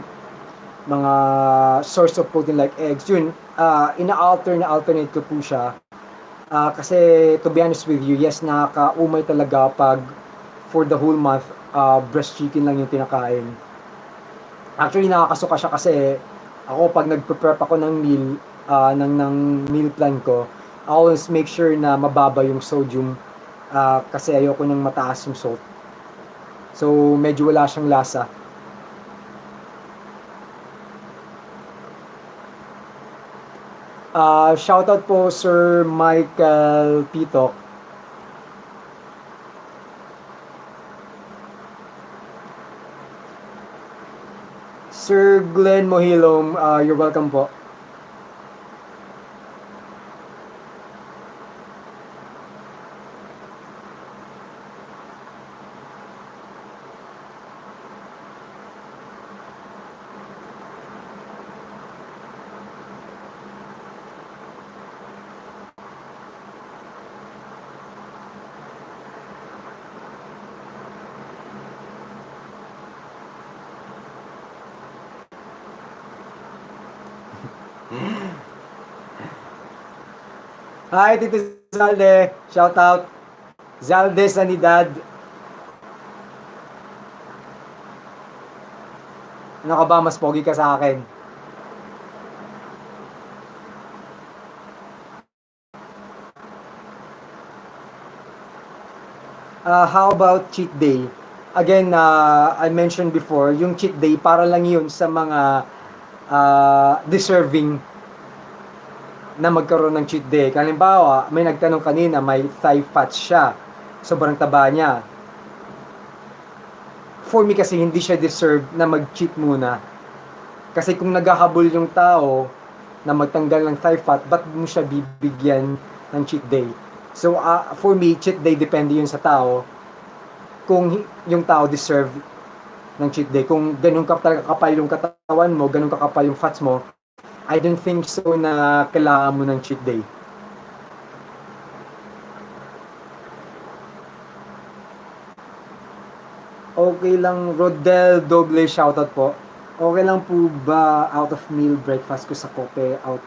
A: mga source of protein like eggs. Yun, alternate ko po siya. Kasi, to be honest with you, yes, nakakaumay talaga pag for the whole month, breast chicken lang yung pinakain. Actually, nakakasuka siya kasi ako pag nagpe-prep ako ng meal, ng meal plan ko, I always make sure na mababa yung sodium kasi ayoko nang mataas yung salt. So, medyo wala siyang lasa. Shoutout po Sir Michael Pitok. Sir Glenn Mohilom, you're welcome po. Hi, Tito Zalde. Shout out. Zalde Sanidad. Ano ka ba? Mas pogi ka sa akin. How about cheat day? Again, I mentioned before, yung cheat day, para lang yun sa mga deserving na magkaroon ng cheat day. Halimbawa, may nagtanong kanina, may thigh fat siya. Sobrang taba niya. For me kasi, hindi siya deserve na mag-cheat muna. Kasi kung naghahabol yung tao na magtanggal ng thigh fat, ba't mo siya bibigyan ng cheat day? So, for me, cheat day depende yun sa tao. Kung yung tao deserve ng cheat day. Kung ganun kapal yung katawan mo, ganun kakapal yung fats mo, I don't think so na kailangan mo ng cheat day. Okay lang, Rodel Doble, shoutout po. Okay lang po ba out of meal breakfast ko sa kope, out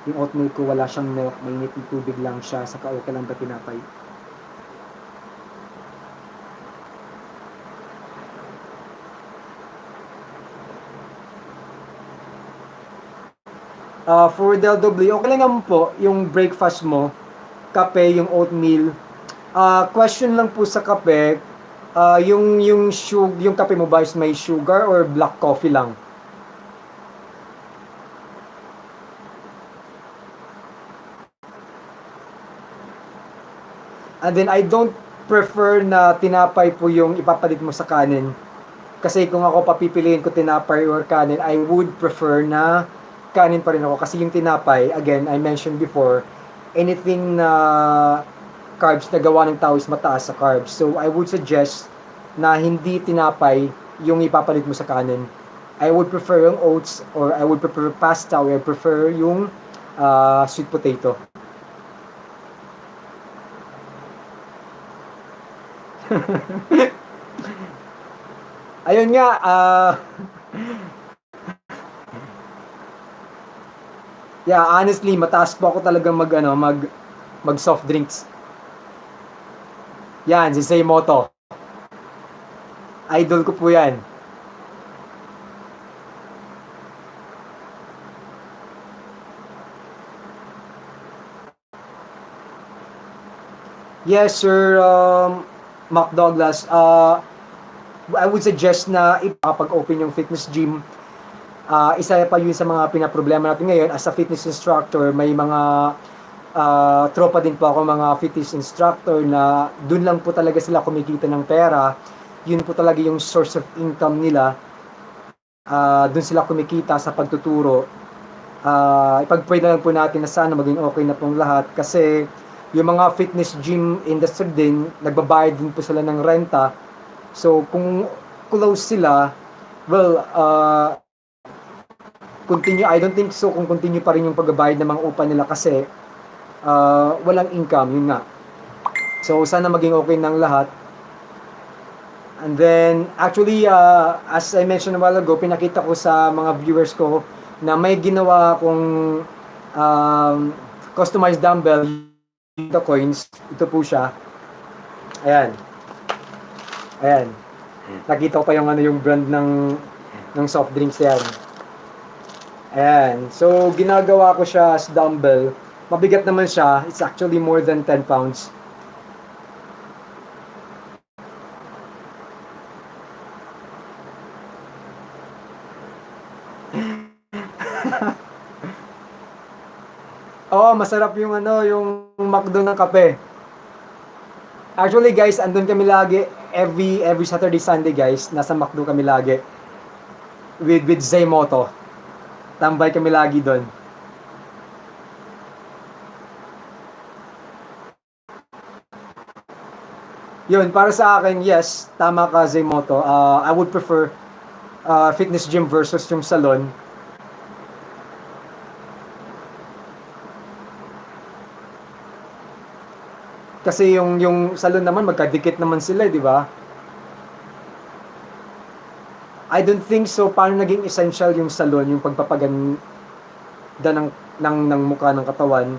A: yung oatmeal ko wala siyang milk, mainit yung tubig lang siya, saka okay lang ba tinapay? For Del Doble, okay lang naman po yung breakfast mo, kape, yung oatmeal. Question lang po sa kape, yung kape mo ba is may sugar or black coffee lang? And then I don't prefer na tinapay po yung ipapalit mo sa kanin. Kasi kung ako papipiliin ko tinapay or kanin, I would prefer na kanin pa rin ako. Kasi yung tinapay, again, I mentioned before, anything na carbs na gawa ng tao is mataas sa carbs. So I would suggest na hindi tinapay yung ipapalit mo sa kanin. I would prefer yung oats or I would prefer pasta or I prefer yung sweet potato. Ayun nga, yeah, honestly, mataas po ako talagang mag soft drinks. Yan, si Seimoto. Idol ko po yan. Yes, sir, Mac Douglas. I would suggest na ipapag-open yung fitness gym. Isa pa yun sa mga pinaproblema natin ngayon. As a fitness instructor, may mga tropa din po ako, mga fitness instructor, na dun lang po talaga sila kumikita ng pera. Yun po talaga yung source of income nila. Dun sila kumikita sa pagtuturo. Ipag-pray na lang po natin na sana maging okay na pong lahat, kasi yung mga fitness gym industry din, nagbabayad din po sila ng renta. So kung close sila, well, continue, I don't think so kung continue pa rin yung pagbabayad ng mga upa nila, kasi walang income, yun nga. So sana maging okay ng lahat. And then, actually, as I mentioned a while ago, pinakita ko sa mga viewers ko na may ginawa akong customized dumbbell, the coins. Ito po siya. Ayan. Ayan. Nakita ko pa yung brand ng soft drinks yan. Ayan. So, ginagawa ko siya as dumbbell. Mabigat naman siya. It's actually more than 10 pounds. Oo, masarap yung yung McDo ng kape. Actually guys, andun kami lagi every Saturday, Sunday guys. Nasa McDo kami lagi. With Zaymoto. Tambay kami lagi doon. Yun, para sa akin, yes, tama ka Zaymoto. I would prefer fitness gym versus yung salon. Kasi yung salon naman magkadikit naman sila, di ba? I don't think so. Paano naging essential yung salon, yung pagpapaganda ng mukha ng katawan?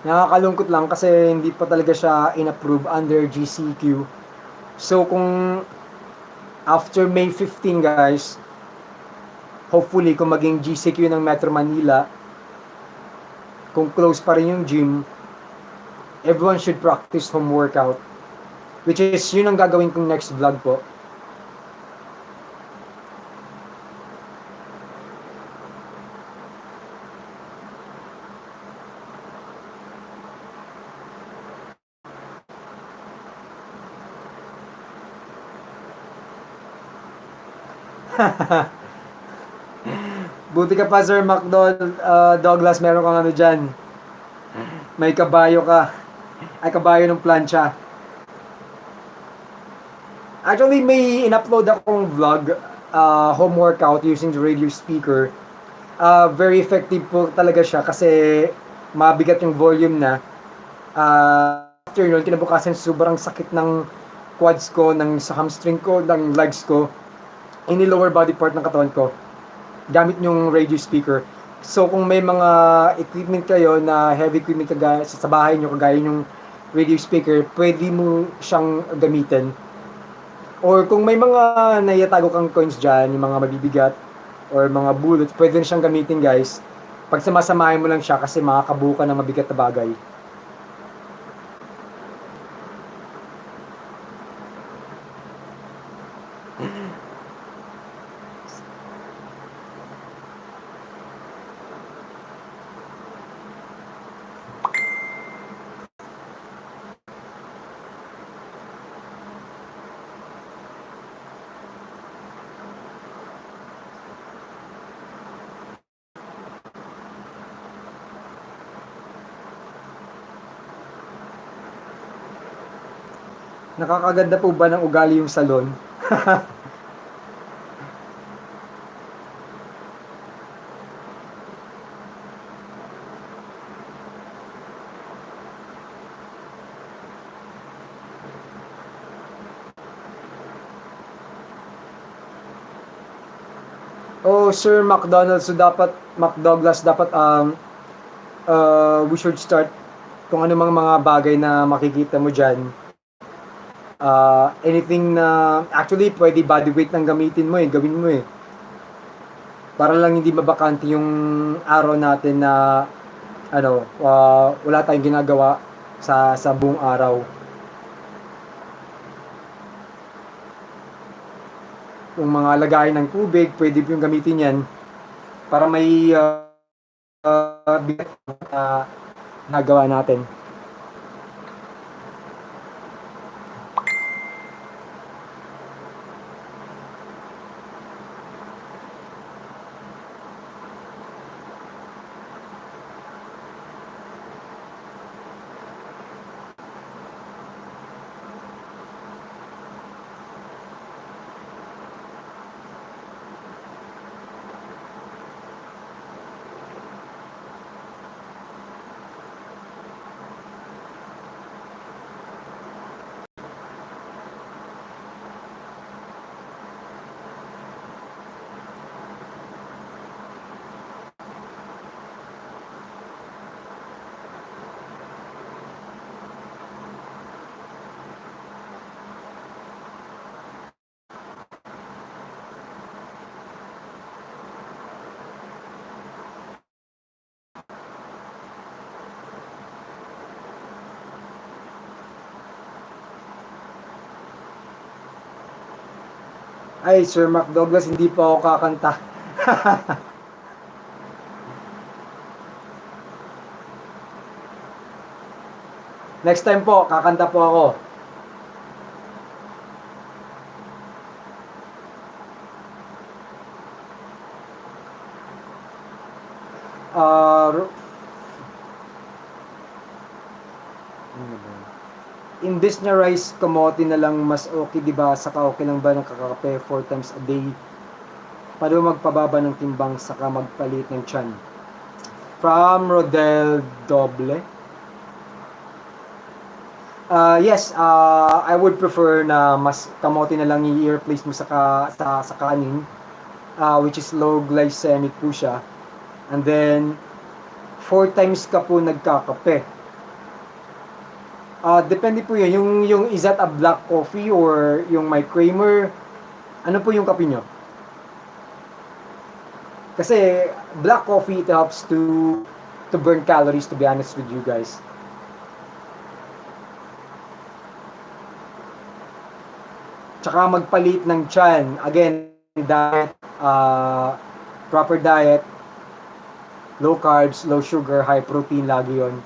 A: Nakakalungkot lang kasi hindi pa talaga siya in-approve under GCQ. So kung after May 15 guys, hopefully kung maging GCQ ng Metro Manila, kung close pa rin yung gym, everyone should practice home workout. Which is yun ang gagawin kong next vlog po. Buti ka pa Sir Douglas, meron kang dyan. May kabayo ka. Ay, kabayo ng plancha. Actually, may in-upload akong vlog, home workout using the radio speaker. Very effective po talaga siya kasi mabigat yung volume na. After yun, kinabukasan sobrang sakit ng quads ko, sa hamstring ko, ng legs ko, any lower body part ng katawan ko, gamit yung radio speaker. So kung may mga equipment kayo na heavy equipment kagaya sa bahay nyo, kagaya yung radio speaker, pwede mo siyang gamitin. Or kung may mga naitatago kang coins dyan, yung mga mabibigat or mga bullets, pwede siyang gamitin guys. Pag samasamahin mo lang siya kasi makakabuka ng mabigat na bagay. Nakakaganda po ba ng ugali yung salon? Oh, Sir McDonald, so dapat, McDouglas, dapat we should start kung ano mga bagay na makikita mo dyan. Anything na, actually, pwede body weight ng gamitin mo eh, gawin mo eh. Para lang hindi mabakante yung araw natin na, wala tayong ginagawa sa buong araw. Yung mga lagayan ng tubig, pwede po yung gamitin yan para may bigat na nagawa natin. Ay, Sir McDouglas, hindi pa ako kakanta. Next time po, kakanta po ako. Uh, Imbes na rice kamote na lang, mas okay, di ba? Saka okay lang ba ng kakakape 4 times a day? Paano magpababa ng timbang saka magpalit ng tiyan? From Rodel Doble. Yes, I would prefer na mas kamote na lang i-replace mo sa kanin, which is low glycemic po siya. And then 4 times ka po nagkakape. Depende po yun. Yung is that a black coffee or yung my creamer? Ano po yung kape nyo? Kasi black coffee, it helps to burn calories, to be honest with you guys. Tsaka magpalit ng tiyan. Again, diet, proper diet, low carbs, low sugar, high protein, lagi yon.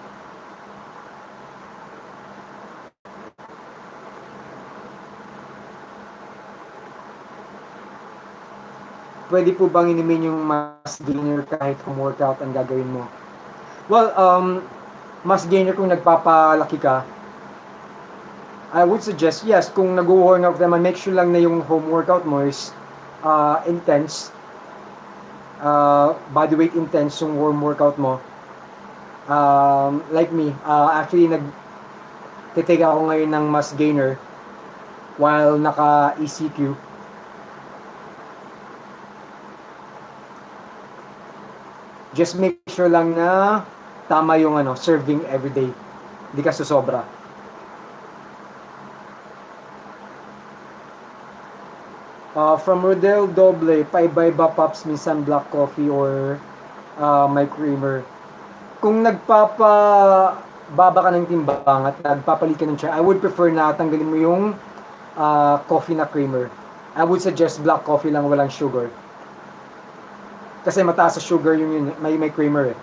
A: Pwede po bang inimin yung mass gainer kahit HomeWorkout ang gagawin mo? Well, mass gainer kung nagpapalaki ka, I would suggest, yes, kung nag-workout naman, make sure lang na yung HomeWorkout mo is intense, body weight intense yung warm workout mo. Like me, actually nag-take ako ngayon ng mass gainer while naka ECQ. Just make sure lang na tama yung serving everyday. Hindi ka susobra. From Rodel Doble, paiba-iba pops, minsan black coffee or my creamer. Kung nagpapababa ka ng timbang at nagpapalit ka ng tiyan, I would prefer na tanggalin mo yung coffee na creamer. I would suggest black coffee lang, walang sugar. Kasi mataas sa sugar yung may creamer eh.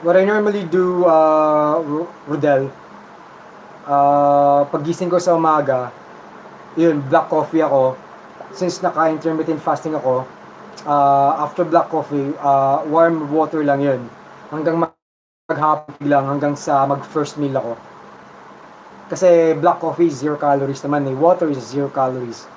A: What I normally do, Rodel, pagising ko sa umaga, Yun, black coffee ako. Since naka-intermittent fasting ako, after black coffee, warm water lang yun. Hanggang maghapon lang, hanggang sa mag-first meal ako. Kasi black coffee is 0 calories naman eh. Water is 0 calories.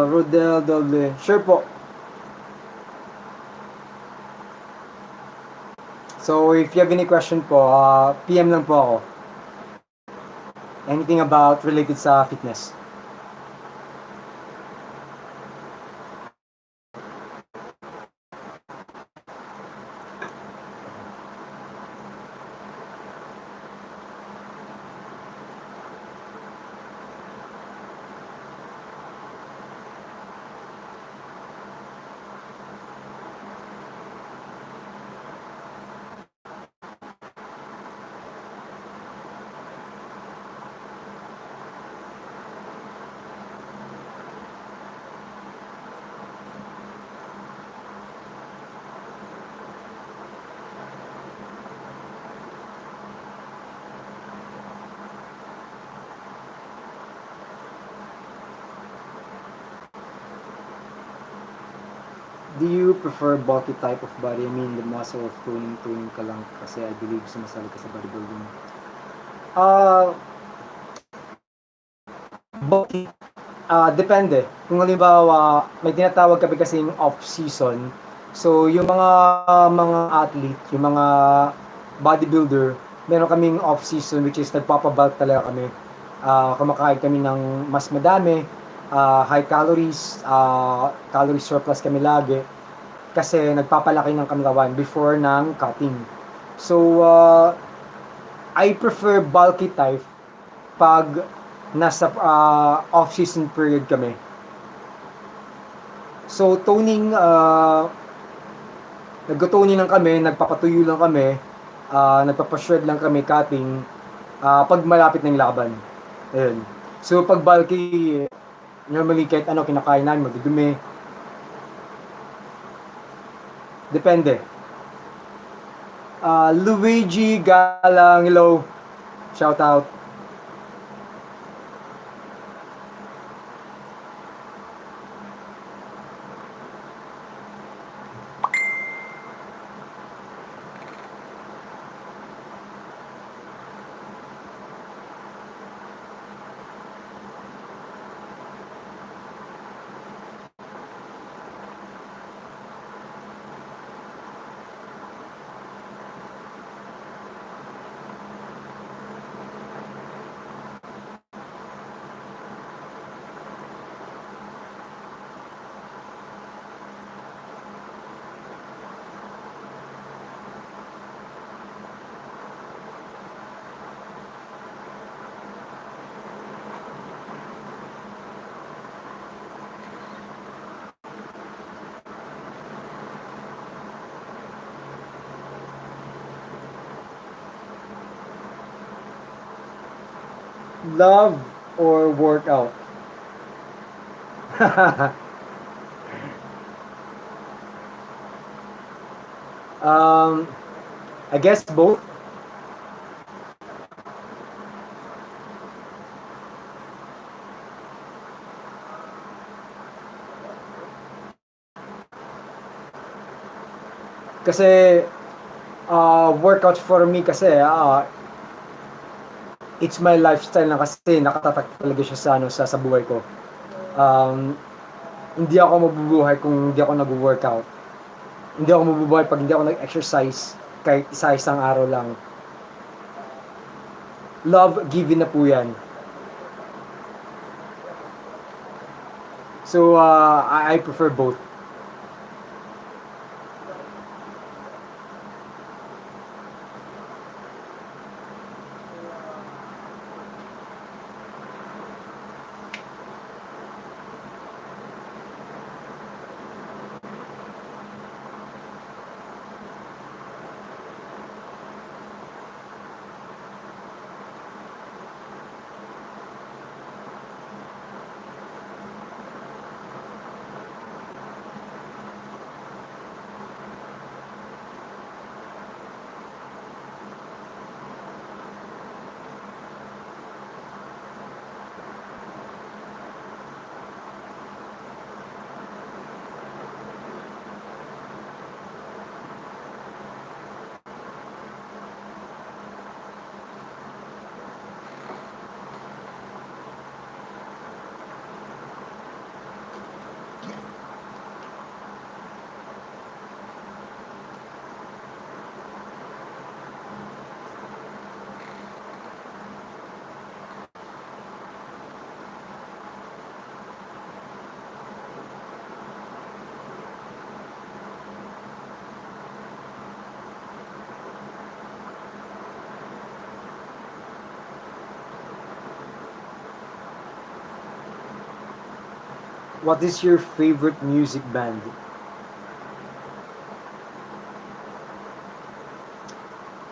A: Rodel Doble. Sure po. So, if you have any question po, PM lang po ako. Anything about related sa fitness. Do you prefer bulky type of body? I mean, the muscle of tuning ka lang kasi I believe sumasali ka sa bodybuilding. Bulky, depende. Kung halimbawa, may tinatawag kami kasing off-season. So, yung mga athlete, yung mga bodybuilder, meron kaming off-season which is nagpapabulk talaga kami. Kumakain kami ng mas madami, high calories, calorie surplus kami lagi kasi nagpapalaki ng katawan before ng cutting. So, I prefer bulky type pag nasa off-season period kami. So, toning, nag-toning lang kami, nagpapatuyo lang kami, nagpapashred lang kami, cutting, pag malapit ng laban. Ayun. So, pag bulky, normally kahit ano kinakain namin, magdudumi. Depende. Luigi Galang, hello. Shout out. Love or workout? um, I guess both. Kasi workout for me kasi it's my lifestyle na kasi nakatatak talaga siya sa sa buhay ko. Um, hindi ako mabubuhay kung hindi ako nagwo-workout. Hindi ako mabubuhay pag hindi ako nag-exercise kahit isa-isang araw lang. Love given na po 'yan. So I prefer both. What is your favorite music band?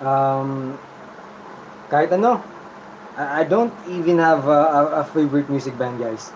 A: Um, kahit ano. I don't even have a favorite music band, guys.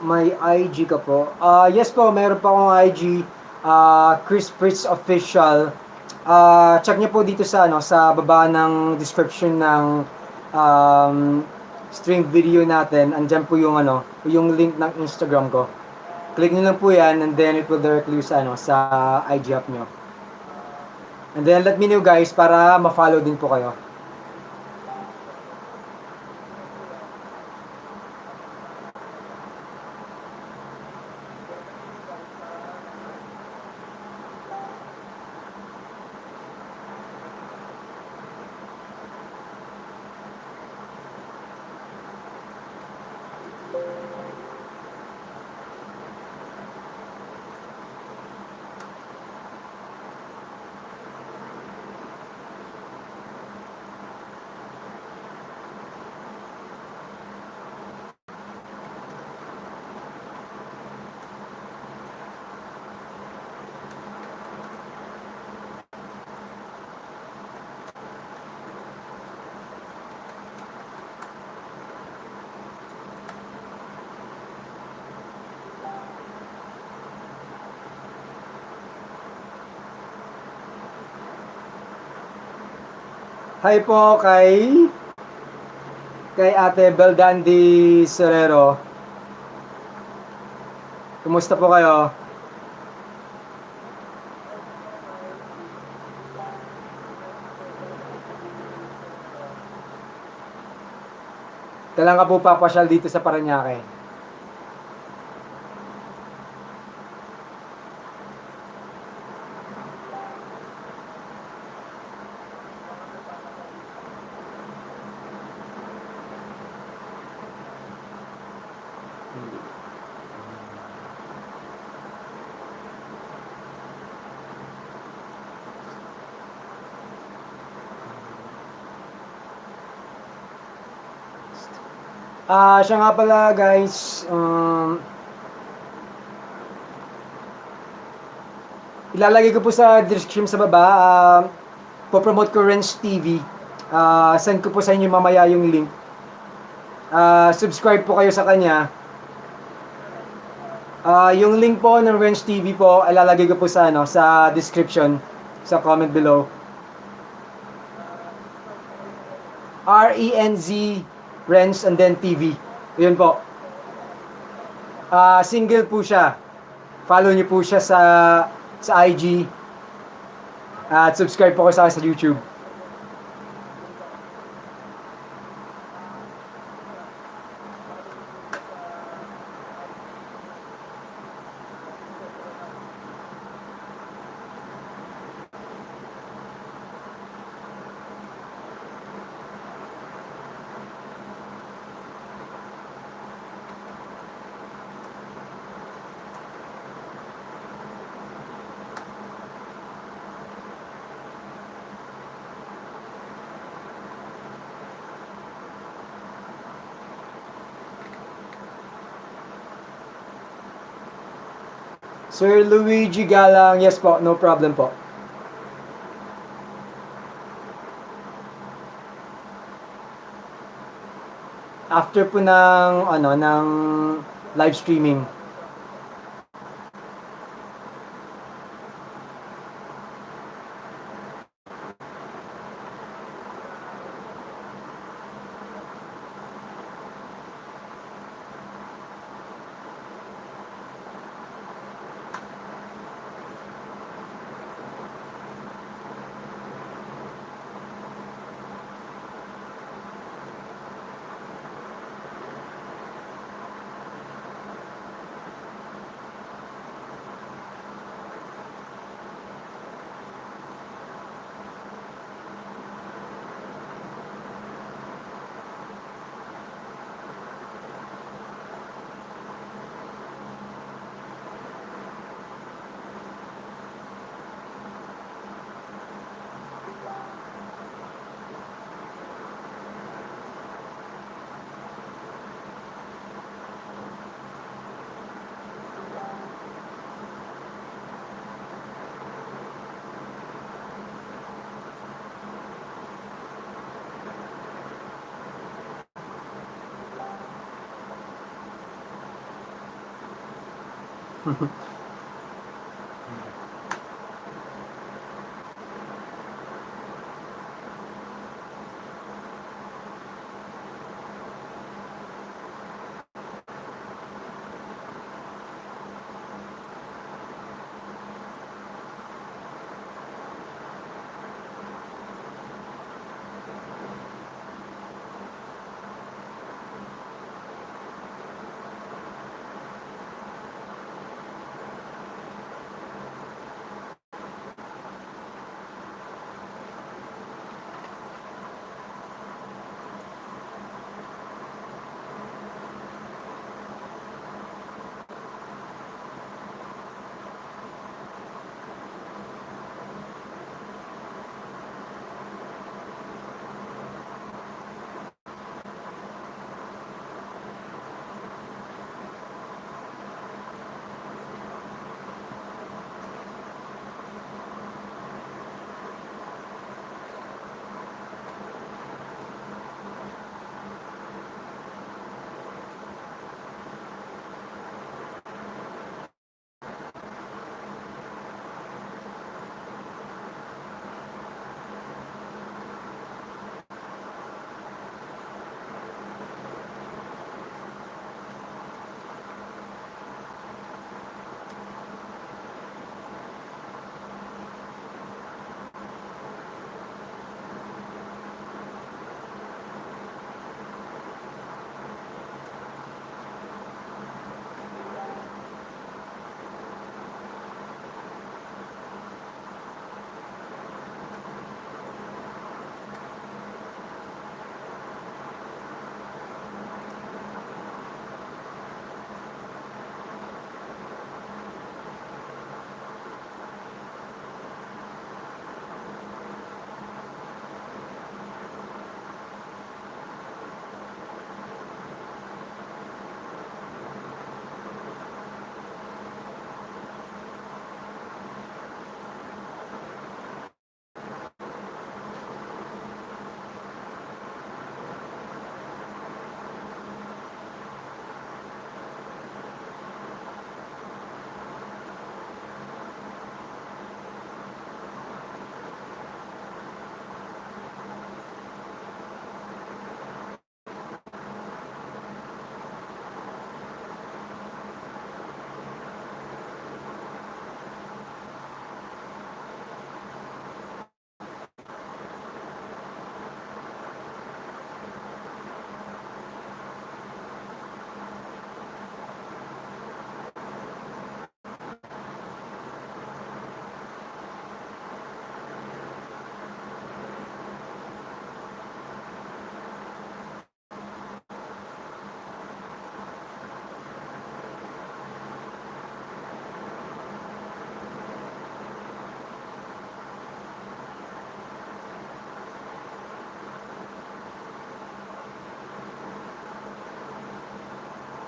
A: May IG ka po? Yes po, meron pa akong IG. Chris Fritz Official. Check niyo po dito sa sa baba ng description ng um, stream video natin. Andiyan po yung yung link ng Instagram ko. Click niyo lang po 'yan and then it will directly you sa sa IG app niyo. And then let me know guys para ma-follow din po kayo. Hi po kay Ate Beldandi Serrero. Kumusta po kayo? Kailan ka po papasyal dito sa Parañaque? Siya nga pala guys, ilalagay ko po sa description sa baba, po-promote ko Renz TV. Send ko po sa inyo mamaya yung link. Subscribe po kayo sa kanya. Yung link po ng Renz TV po, ilalagay ko po sa sa description, sa comment below. RENZ Renz and then TV. Yun po. Single po siya. Follow niyo po siya sa IG. At subscribe po kayo sa YouTube. Sir Luigi Galang, yes po, no problem po. After po ng live streaming.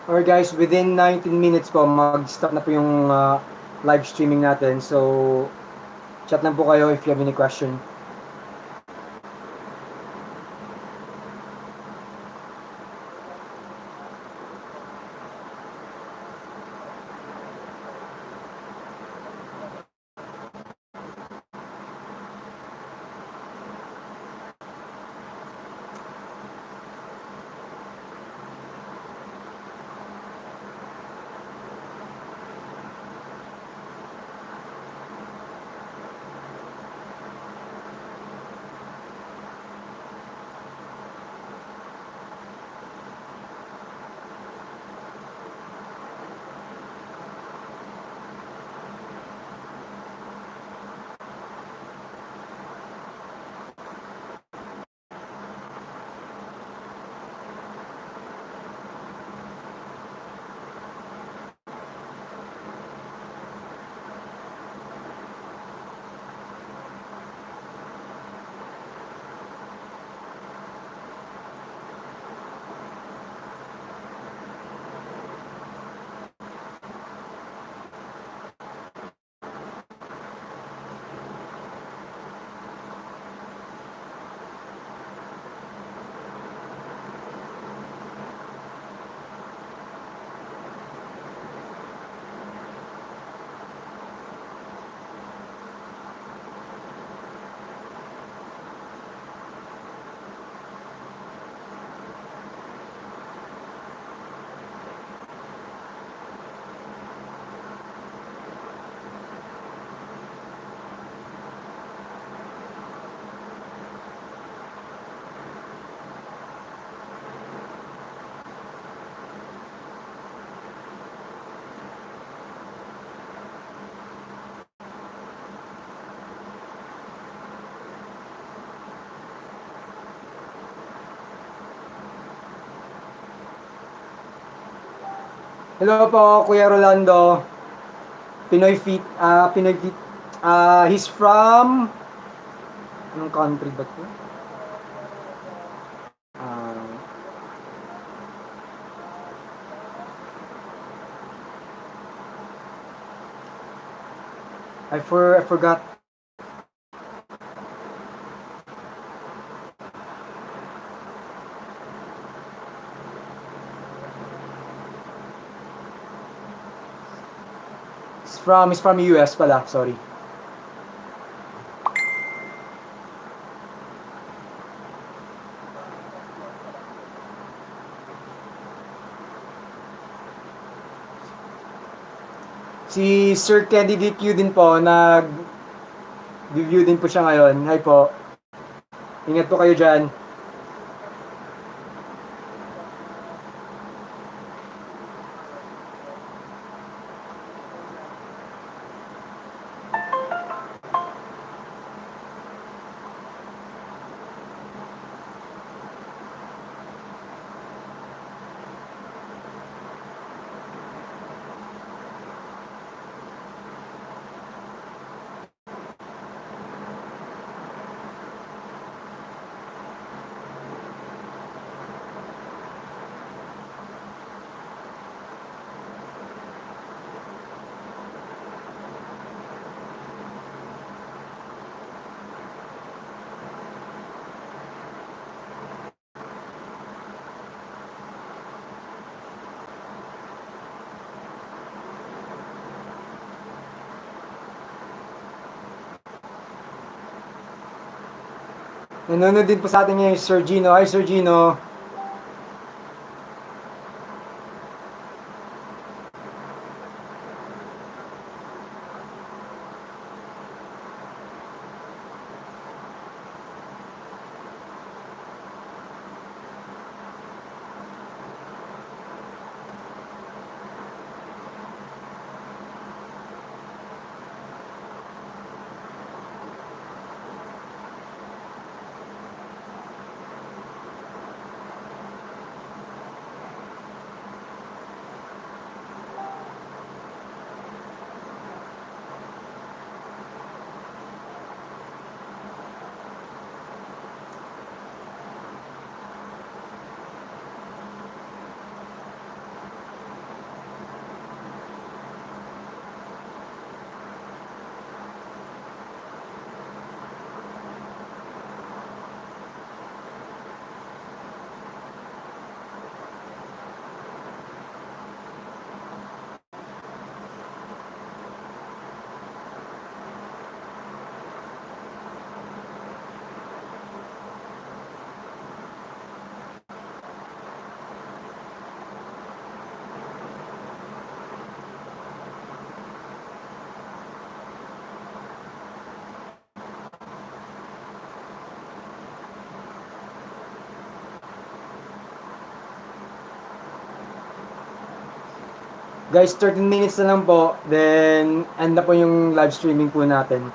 A: Alright guys, within 19 minutes po, mag-stop na po yung live streaming natin. So, chat lang po kayo if you have any question. Hello po, Kuya Rolando. Pinoy Fit. Pinoy Fit. He's from... Anong country ba to? Uh, I forgot. He's from US pala, sorry. Si Sir Teddy DQ din po, nag-review din po siya ngayon. Hi po. Ingat po kayo dyan. Nanonood din po sa atin ngayon Sir Gino. Hi Sir Gino. Guys, 13 minutes na lang po. Then, end na po yung live streaming po natin.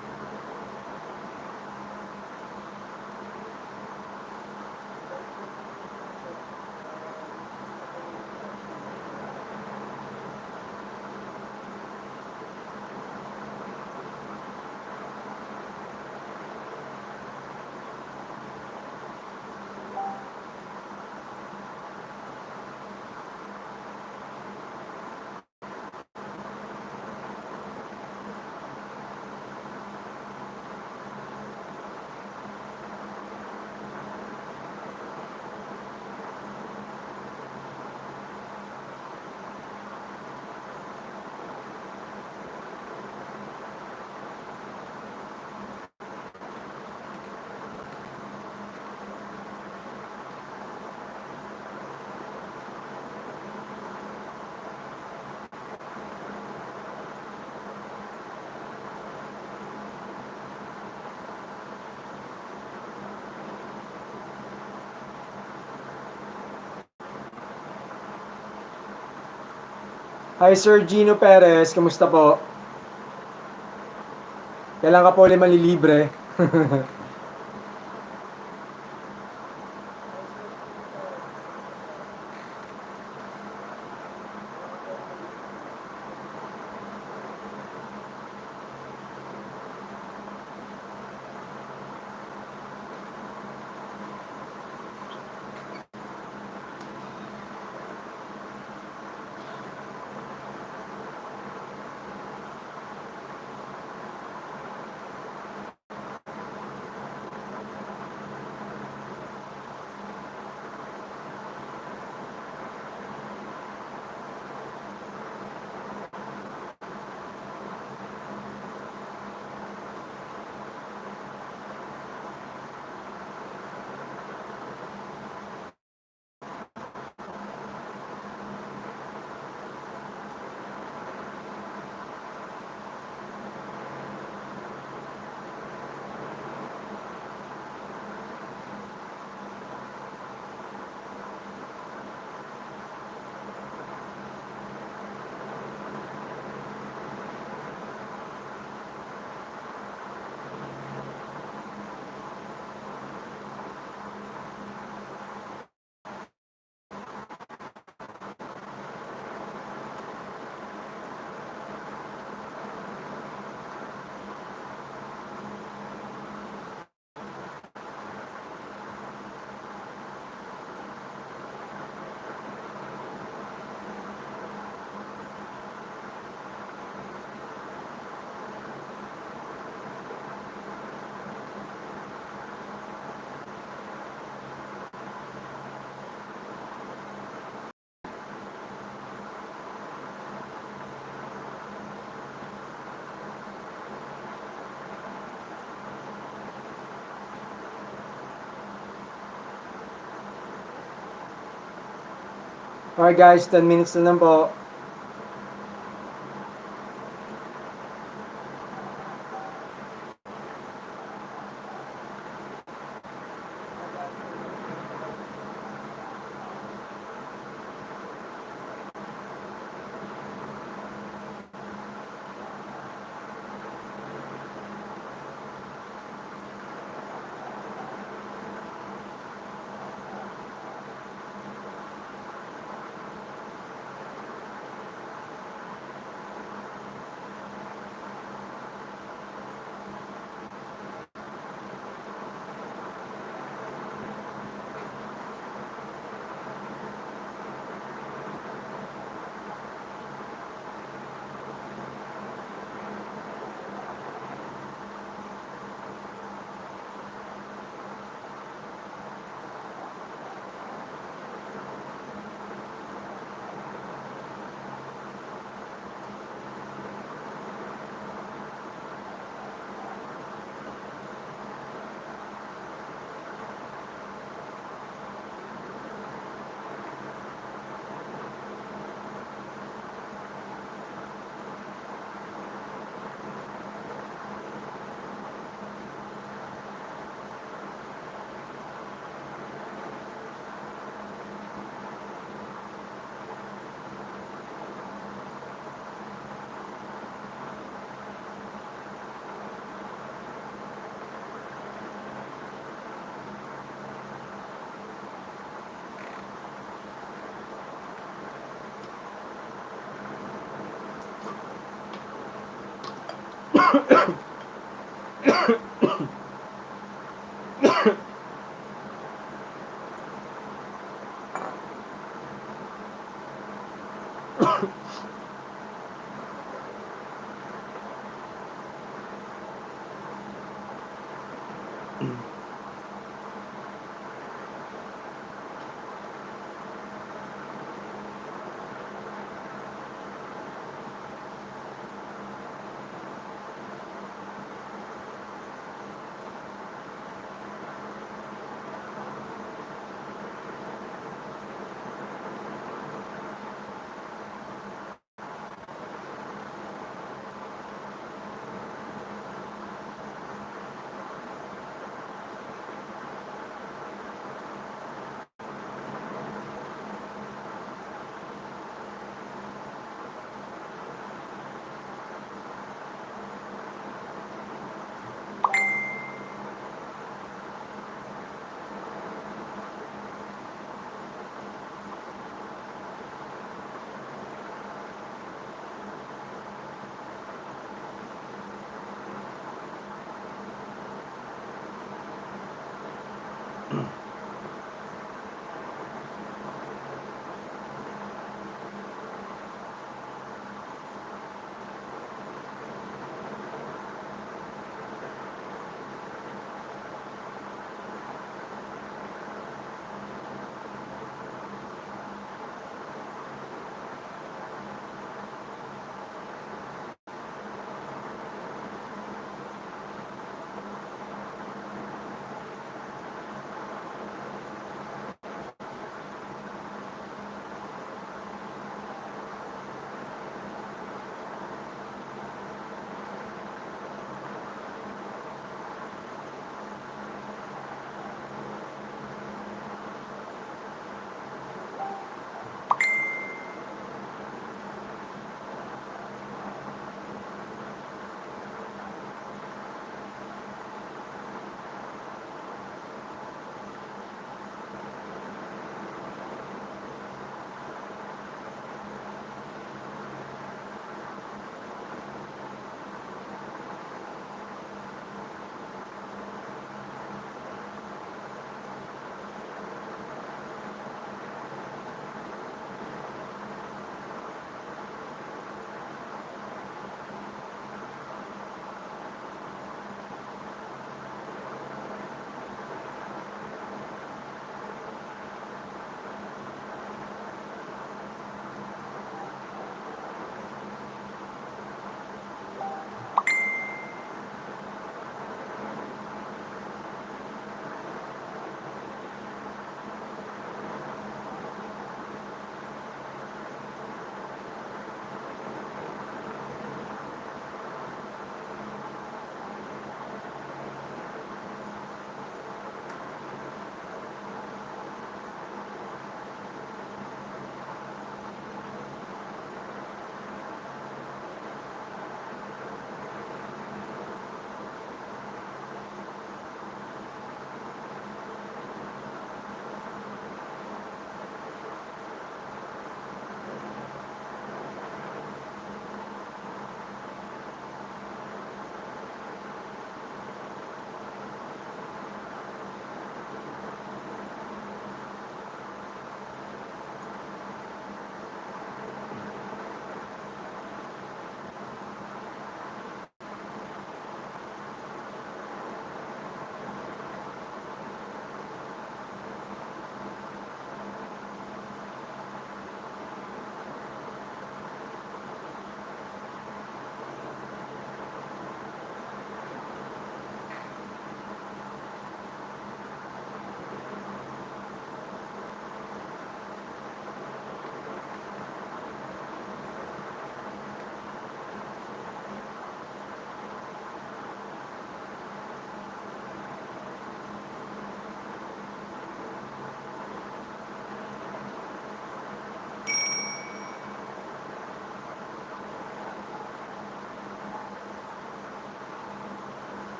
A: Hi Sir Gino Perez, kamusta po? Kailan ka po ulit malilibre? Alright guys, 10 minutes na lang po.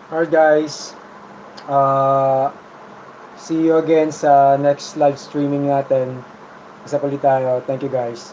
A: Alright guys, uh, see you again sa next live streaming natin. Isa ulit tayo. Thank you guys.